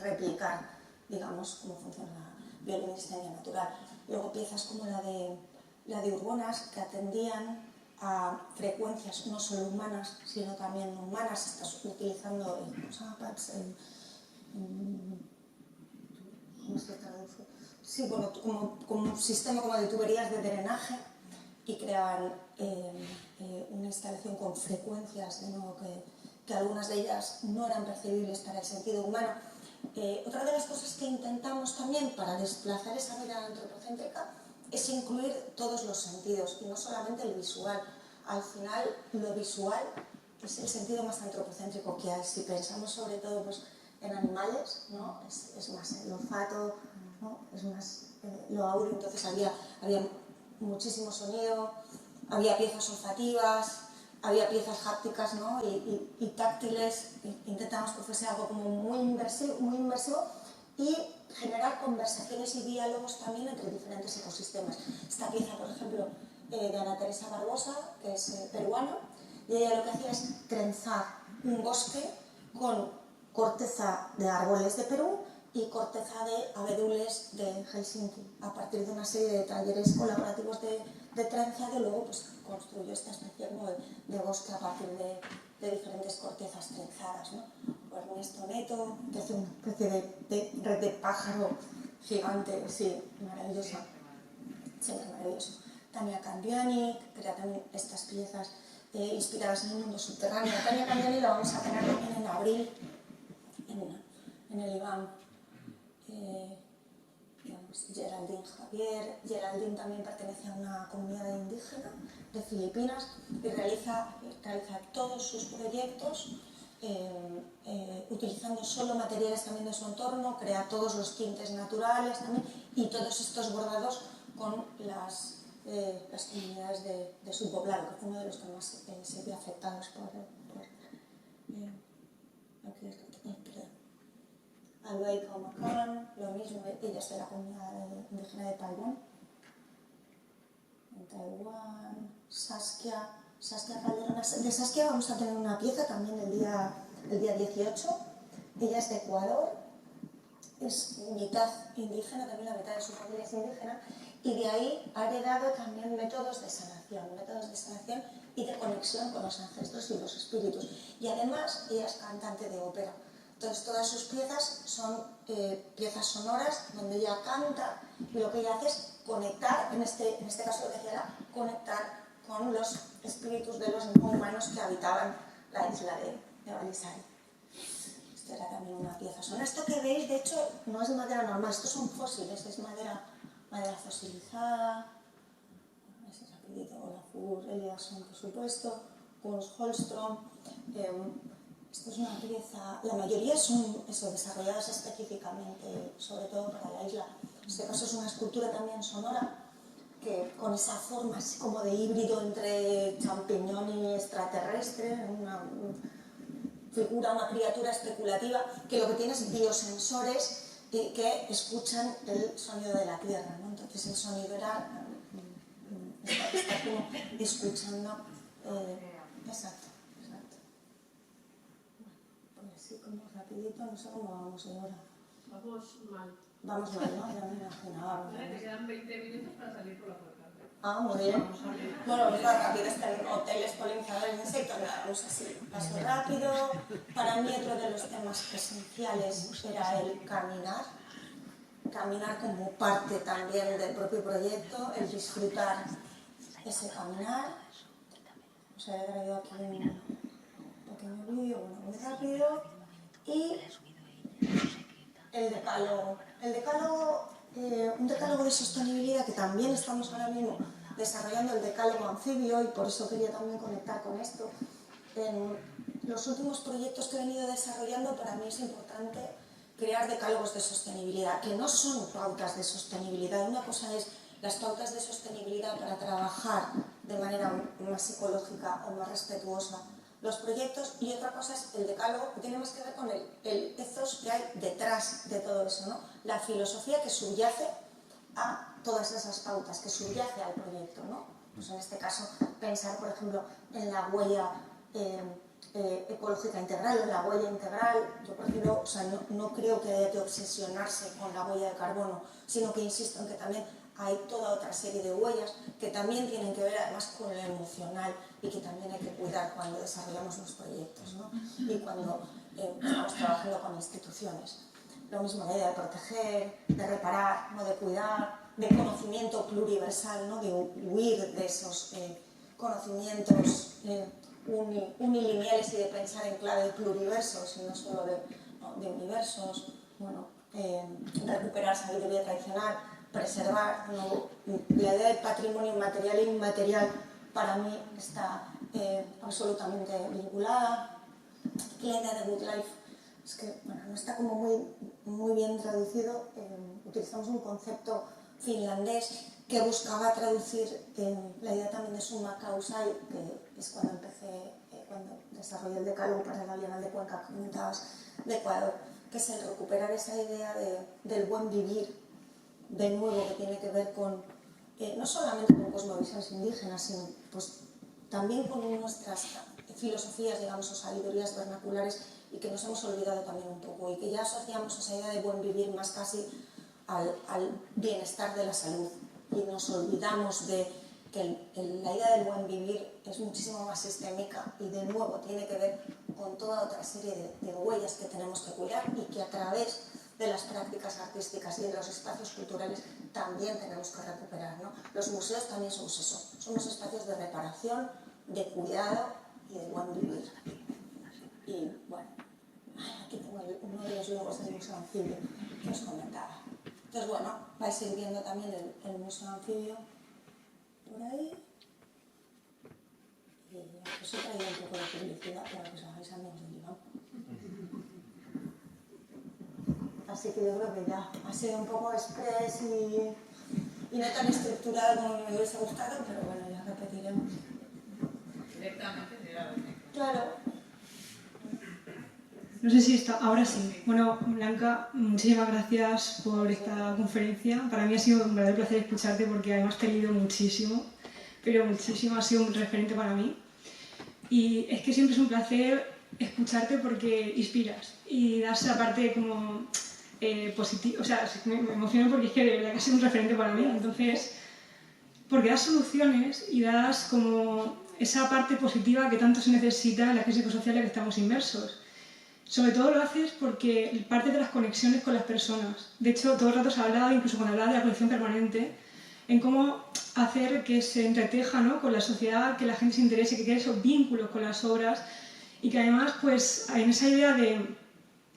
replicar, digamos, cómo funciona la bioluminiscencia natural. Luego piezas como la de Urbonas, que atendían a frecuencias no solo humanas, sino también no humanas. Estás utilizando ¿cómo se traduce? Sí, bueno, como un sistema como de tuberías de drenaje, y crean una instalación con frecuencias, de nuevo, que algunas de ellas no eran percibibles para el sentido humano. Otra de las cosas que intentamos también para desplazar esa mirada antropocéntrica es incluir todos los sentidos, y no solamente el visual. Al final, lo visual es el sentido más antropocéntrico que hay. Si pensamos sobre todo pues, en animales, ¿no? Es más el olfato, ¿no? Es más lo áureo. Entonces había muchísimo sonido, había piezas olfativas, había piezas hápticas, ¿no? y táctiles. Intentamos que fuese algo como muy inmersivo y generar conversaciones y diálogos también entre diferentes ecosistemas. Esta pieza, por ejemplo, de Ana Teresa Barbosa, que es peruana, y ella lo que hacía es trenzar un bosque con corteza de árboles de Perú y corteza de abedules de Helsinki. A partir de una serie de talleres colaborativos de trenzado, luego pues, construyó esta especie de bosque a partir de diferentes cortezas trenzadas, ¿no? O Ernesto Neto, que hace una especie de red de pájaro gigante, sí, maravillosa, siempre maravilloso. Tania Candiani crea también estas piezas inspiradas en el mundo subterráneo. Tania Candiani la vamos a tener también en abril en el IBAM. Geraldine Javier. Geraldine también pertenece a una comunidad indígena de Filipinas y realiza todos sus proyectos utilizando solo materiales también de su entorno, crea todos los tintes naturales también, y todos estos bordados con las comunidades de su poblado, que fue uno de los que más se vio afectados por Alway Kaumakan, lo mismo, ella es de la comunidad indígena de Taiwán. En Taiwán, Saskia Calderón. De Saskia vamos a tener una pieza también el día 18. Ella es de Ecuador, es mitad indígena, también la mitad de su familia es indígena, y de ahí ha heredado también métodos de sanación y de conexión con los ancestros y los espíritus. Y además ella es cantante de ópera. Entonces todas sus piezas son piezas sonoras donde ella canta, y lo que ella hace es conectar, en este caso lo que hacía era conectar con los espíritus de los no humanos que habitaban la isla de Balisari. Esto era también una pieza sonora. Esto que veis, de hecho, no es madera normal, estos son fósiles, es madera fosilizada. Ese rapidito, Olafur, Eliasson, por supuesto, Kunz Holstrom. Esto es una pieza, la mayoría son desarrolladas específicamente, sobre todo para la isla. En este caso es una escultura también sonora, que con esa forma así como de híbrido entre champiñón y extraterrestre, una criatura especulativa, que lo que tiene es biosensores que escuchan el sonido de la tierra, ¿no? Entonces el sonido era estar como escuchando. Exacto. Así como rapidito, no sé cómo vamos ahora. Vamos mal, ¿no? Ya me imaginaba. Te quedan 20 minutos para salir por la puerta. Ah, muy bien. Bueno, pues rápido, están hoteles polinizadores de insectos, nada, pues así, paso rápido. Para mí otro de los temas esenciales era el caminar como parte también del propio proyecto, el disfrutar ese caminar. Os he traído aquí un pequeño vídeo, bueno, muy rápido. Y el decálogo. Un decálogo de sostenibilidad que también estamos ahora mismo desarrollando, el decálogo anfibio, y por eso quería también conectar con esto. En los últimos proyectos que he venido desarrollando, para mí es importante crear decálogos de sostenibilidad, que no son pautas de sostenibilidad. Una cosa es las pautas de sostenibilidad para trabajar de manera más psicológica o más respetuosa los proyectos, y otra cosa es el decálogo, que tiene más que ver con el ethos que hay detrás de todo eso, ¿no? La filosofía que subyace a todas esas pautas, que subyace al proyecto, ¿no? Pues en este caso, pensar, por ejemplo, en la huella ecológica integral o la huella integral. Yo prefiero, o sea, no creo que haya que obsesionarse con la huella de carbono, sino que insisto en que también hay toda otra serie de huellas que también tienen que ver además con lo emocional y que también hay que cuidar cuando desarrollamos los proyectos, ¿no? Y cuando estamos trabajando con instituciones. Lo mismo la idea de proteger, de reparar, ¿no? De cuidar, de conocimiento pluriversal, ¿no? De huir de esos conocimientos unilineales y de pensar en clave de pluriversos y no solo de universos. Bueno, recuperar sabiduría tradicional, preservar, ¿no? La idea de patrimonio material e inmaterial para mí está absolutamente vinculada. Y la idea de good life es que bueno, no está como muy bien traducido. Utilizamos un concepto finlandés que buscaba traducir la idea también de summa causa, que es cuando empecé, cuando desarrollé el decálogo para la Bienal de Cuenca, comentabas, de Ecuador, que es el recuperar esa idea del buen vivir, de nuevo, que tiene que ver con, no solamente con cosmovisiones indígenas, sino pues, también con nuestras filosofías, digamos, o sabidurías vernaculares, y que nos hemos olvidado también un poco, y que ya asociamos esa idea de buen vivir más casi al bienestar de la salud, y nos olvidamos de que la idea del buen vivir es muchísimo más sistémica y de nuevo tiene que ver con toda otra serie de huellas que tenemos que cuidar y que a través de las prácticas artísticas y de los espacios culturales también tenemos que recuperar, ¿no? Los museos también somos eso, somos espacios de reparación, de cuidado y de buen vivir. Y bueno, aquí tengo uno de los logos del Museo Anfibio que os comentaba. Entonces bueno, vais a ir viendo también el Museo Anfibio por ahí. Y os he traído un poco de publicidad para que os hagáis amigos del Iván. Así que yo creo que ya ha sido un poco express y no tan estructurado como me hubiese gustado, pero bueno, ya repetiremos. Directamente de la Claro. No sé si está, ahora sí. Bueno, Blanca, muchísimas gracias por esta conferencia. Para mí ha sido un verdadero placer escucharte porque además te he leído muchísimo, pero muchísimo, ha sido un referente para mí. Y es que siempre es un placer escucharte porque inspiras y das esa parte como positiva, o sea, me emociono porque es que de verdad que ha sido un referente para mí. Entonces, porque das soluciones y das como esa parte positiva que tanto se necesita en la crisis ecosocial en la que estamos inmersos. Sobre todo lo haces porque parte de las conexiones con las personas. De hecho, todo el rato se ha hablado, incluso cuando hablaba de la colección permanente, en cómo hacer que se entreteja, ¿no?, con la sociedad, que la gente se interese, que cree esos vínculos con las obras y que además, pues, en esa idea de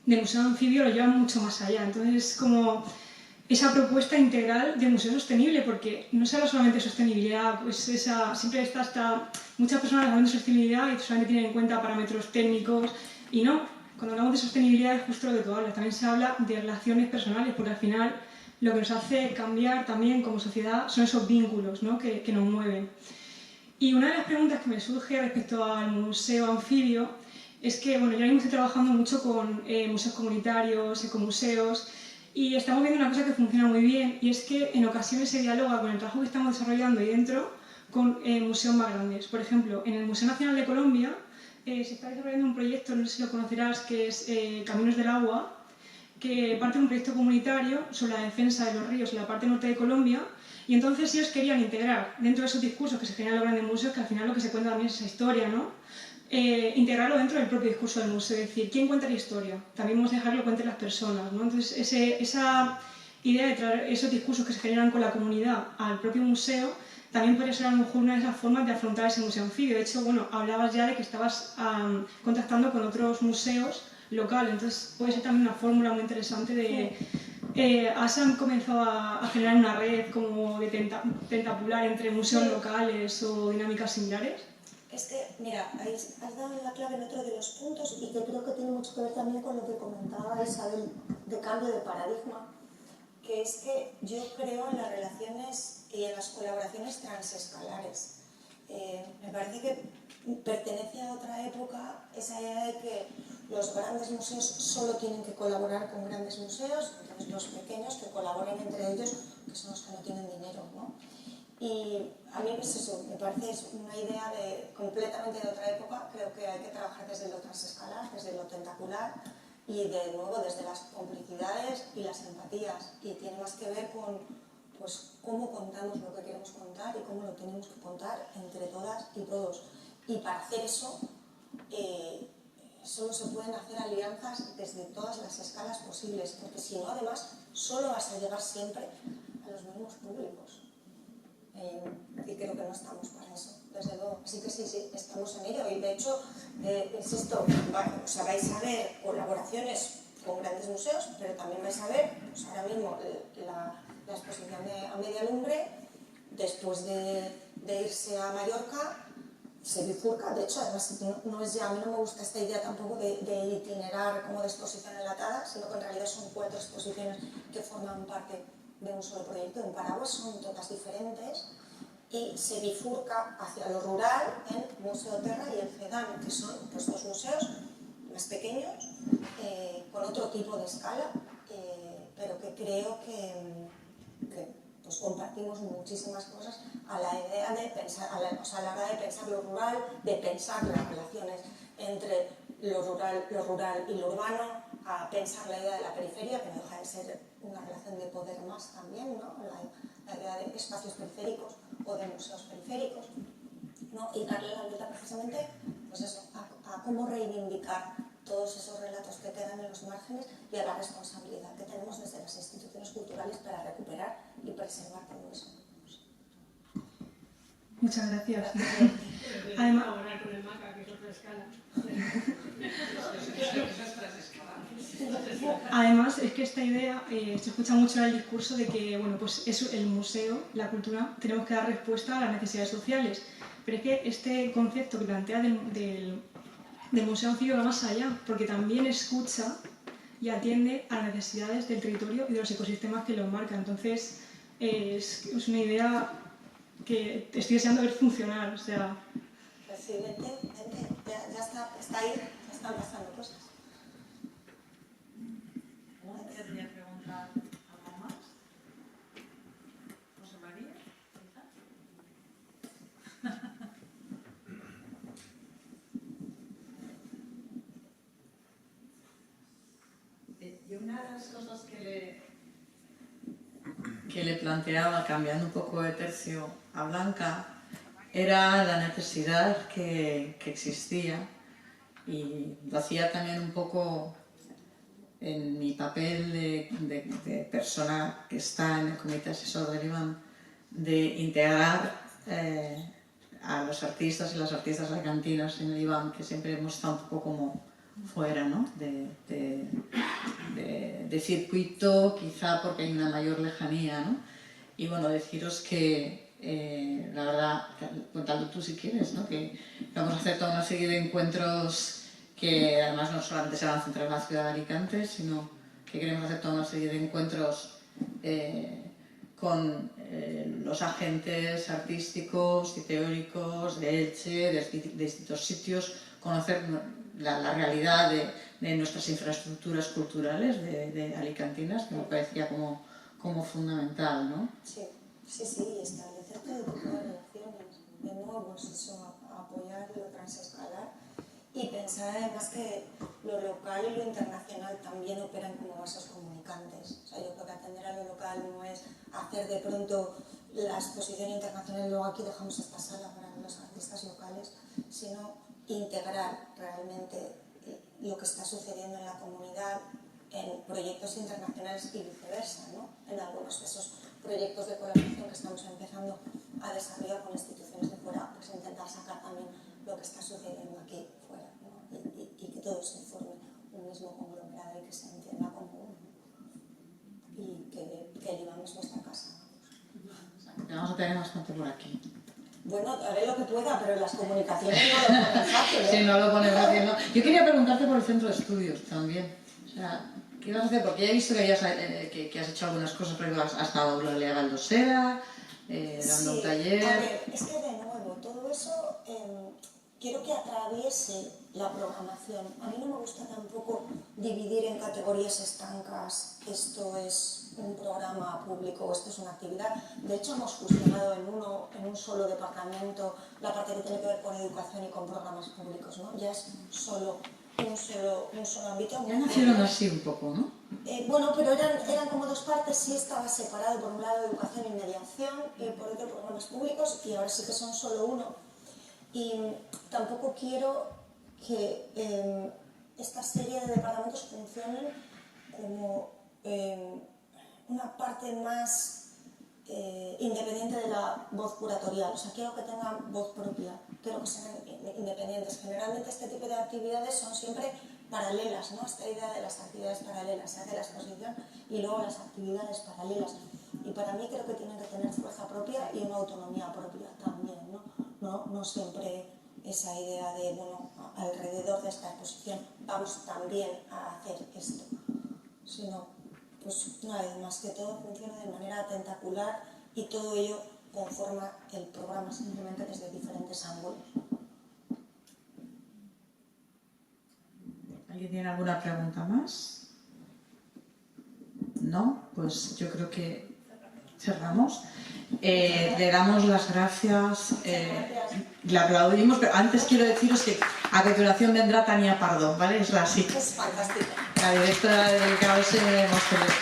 museo anfibio lo llevan mucho más allá. Entonces, es como esa propuesta integral de museo sostenible, porque no se habla solamente de sostenibilidad, pues siempre está hasta muchas personas hablan de sostenibilidad y solamente tienen en cuenta parámetros técnicos y no. Cuando hablamos de sostenibilidad es justo lo que tú hablas, también se habla de relaciones personales, porque al final lo que nos hace cambiar también como sociedad son esos vínculos, ¿no?, que nos mueven. Y una de las preguntas que me surge respecto al museo anfibio es que, bueno, yo ahora mismo estoy trabajando mucho con museos comunitarios, ecomuseos, y estamos viendo una cosa que funciona muy bien, y es que en ocasiones se dialoga con el trabajo que estamos desarrollando ahí dentro con museos más grandes. Por ejemplo, en el Museo Nacional de Colombia se está desarrollando un proyecto, no sé si lo conocerás, que es Caminos del Agua, que parte de un proyecto comunitario sobre la defensa de los ríos en la parte norte de Colombia, y entonces ellos querían integrar dentro de esos discursos que se generan en los grandes museos, que al final lo que se cuenta también es esa historia, ¿no?, integrarlo dentro del propio discurso del museo, es decir, ¿quién cuenta la historia? También vamos a dejarlo que cuenten las personas, ¿no? Entonces esa idea de traer esos discursos que se generan con la comunidad al propio museo también podría ser a lo mejor una de esas formas de afrontar ese museo anfibio. De hecho, bueno, hablabas ya de que estabas contactando con otros museos locales, entonces puede ser también una fórmula muy interesante de... ¿Has comenzado a generar una red como de tentacular entre museos locales o dinámicas similares? Es que, mira, has dado la clave en otro de los puntos y que creo que tiene mucho que ver también con lo que comentaba Isabel de cambio de paradigma, que es que yo creo en las relaciones y en las colaboraciones transescalares. Me parece que pertenece a otra época esa idea de que los grandes museos solo tienen que colaborar con grandes museos, entonces los pequeños que colaboren entre ellos, que son los que no tienen dinero, ¿no? Y a mí pues eso, me parece una idea completamente de otra época. Creo que hay que trabajar desde lo transescalar, desde lo tentacular y de nuevo desde las complicidades y las empatías. Y tiene más que ver con pues, cómo contamos lo que queremos contar y cómo lo tenemos que contar entre todas y todos. Y para hacer eso, solo se pueden hacer alianzas desde todas las escalas posibles, porque si no, además, solo vas a llegar siempre a los mismos públicos. Y creo que no estamos para eso, desde luego. Así que sí, estamos en ello. Y de hecho, insisto, o sea, vais a ver colaboraciones con grandes museos, pero también vais a ver, pues ahora mismo, la exposición de A Media Lumbre, después de irse a Mallorca, se bifurca. De hecho, además, no es ya, a mí no me gusta esta idea tampoco de itinerar como de exposición enlatada, sino que en realidad son 4 exposiciones que forman parte de un solo proyecto. En Paraguas son todas diferentes y se bifurca hacia lo rural en Museo Terra y el CEDAM, que son pues, 2 museos más pequeños, con otro tipo de escala, pero que creo que pues compartimos muchísimas cosas a la idea de pensar, a la hora de pensar lo rural, de pensar las relaciones entre lo rural y lo urbano, a pensar la idea de la periferia, que no deja de ser una relación de poder más también, ¿no? La idea de espacios periféricos o de museos periféricos, ¿no? Y darle la vuelta precisamente pues eso, a cómo reivindicar todos esos relatos que quedan en los márgenes y a la responsabilidad que tenemos desde las instituciones culturales para recuperar y preservar todo eso. Muchas gracias. Además, colaborar con el MACA, que es otra escala. Además, es que esta idea se escucha mucho en el discurso de que bueno, pues es el museo, la cultura, tenemos que dar respuesta a las necesidades sociales. Pero es que este concepto que plantea del museo anfibio va más allá, porque también escucha y atiende a las necesidades del territorio y de los ecosistemas que lo marcan. Entonces, es una idea que estoy deseando ver funcionar. O sea... Pues sí, vente, ya está ahí, ya están pasando cosas. ¿Querría preguntar algo más? José María, y una de las cosas que le planteaba, cambiando un poco de tercio a Blanca, era la necesidad que existía, y lo hacía también un poco en mi papel de persona que está en el comité asesor del IBAM, de integrar a los artistas y las artistas alicantinas en el IBAM, que siempre hemos estado un poco como fuera, ¿no? de circuito, quizá porque hay una mayor lejanía, ¿no? Y bueno, deciros que la verdad, cuéntalo tú si quieres, ¿no? Que vamos a hacer toda una serie de encuentros que además no solamente se van a centrar en la ciudad de Alicante, sino que queremos hacer toda una serie de encuentros con los agentes artísticos y teóricos de Elche, de distintos sitios, conocer la realidad de nuestras infraestructuras culturales de alicantinas, que me parecía como fundamental, ¿no? Sí, establecer todo tipo de relaciones. De nuevo, es eso, apoyar lo transescalar y pensar además que lo local y lo internacional también operan como vasos comunicantes. O sea, yo creo que atender a lo local no es hacer de pronto la exposición internacional y luego aquí dejamos esta sala para los artistas locales, sino integrar realmente lo que está sucediendo en la comunidad en proyectos internacionales y viceversa, ¿no? En algunos de esos proyectos de colaboración que estamos empezando a desarrollar con instituciones de fuera, pues intentar sacar también lo que está sucediendo aquí fuera, ¿no? Y que todo se forme un mismo conglomerado y que se entienda como uno, ¿no? Y que llevamos nuestra casa. Te vamos a tener bastante por aquí. Bueno, haré lo que pueda, pero las comunicaciones no lo ponen fácil, ¿eh? Sí, no lo pones fácil, ¿no? Yo quería preguntarte por el centro de estudios también. O sea, ¿qué vas a hacer? Porque ya he visto que has hecho algunas cosas, pero has estado en la Lea Baldosera, dando un taller... A ver, es que de nuevo, todo eso quiero que atraviese la programación. A mí no me gusta tampoco dividir en categorías estancas. Esto es un programa público o esto es una actividad. De hecho, hemos fusionado en un solo departamento la parte que tiene que ver con educación y con programas públicos, ¿no? Ya es solo un solo ámbito. Ya nacieron así un poco, ¿no? Bueno, pero eran como dos partes, sí estaba separado, por un lado educación y mediación y por otro programas públicos, y ahora sí que son solo uno. Y tampoco quiero que esta serie de departamentos funcionen como una parte más independiente de la voz curatorial. O sea, quiero que tengan voz propia, quiero que sean independientes. Generalmente este tipo de actividades son siempre paralelas, ¿no? Esta idea de las actividades paralelas, se hace la exposición y luego las actividades paralelas. Y para mí creo que tienen que tener fuerza propia y una autonomía propia también, ¿no? No siempre esa idea de, bueno, alrededor de esta exposición vamos también a hacer esto, sino, pues una vez más, que todo funcione de manera tentacular y todo ello conforma el programa simplemente desde diferentes ángulos. ¿Alguien tiene alguna pregunta más? ¿No? Pues yo creo que cerramos. Le damos las gracias, le aplaudimos, pero antes quiero deciros que a continuación vendrá Tania Pardo, ¿vale? Es la Es fantástico. directora del KBS Móstoles.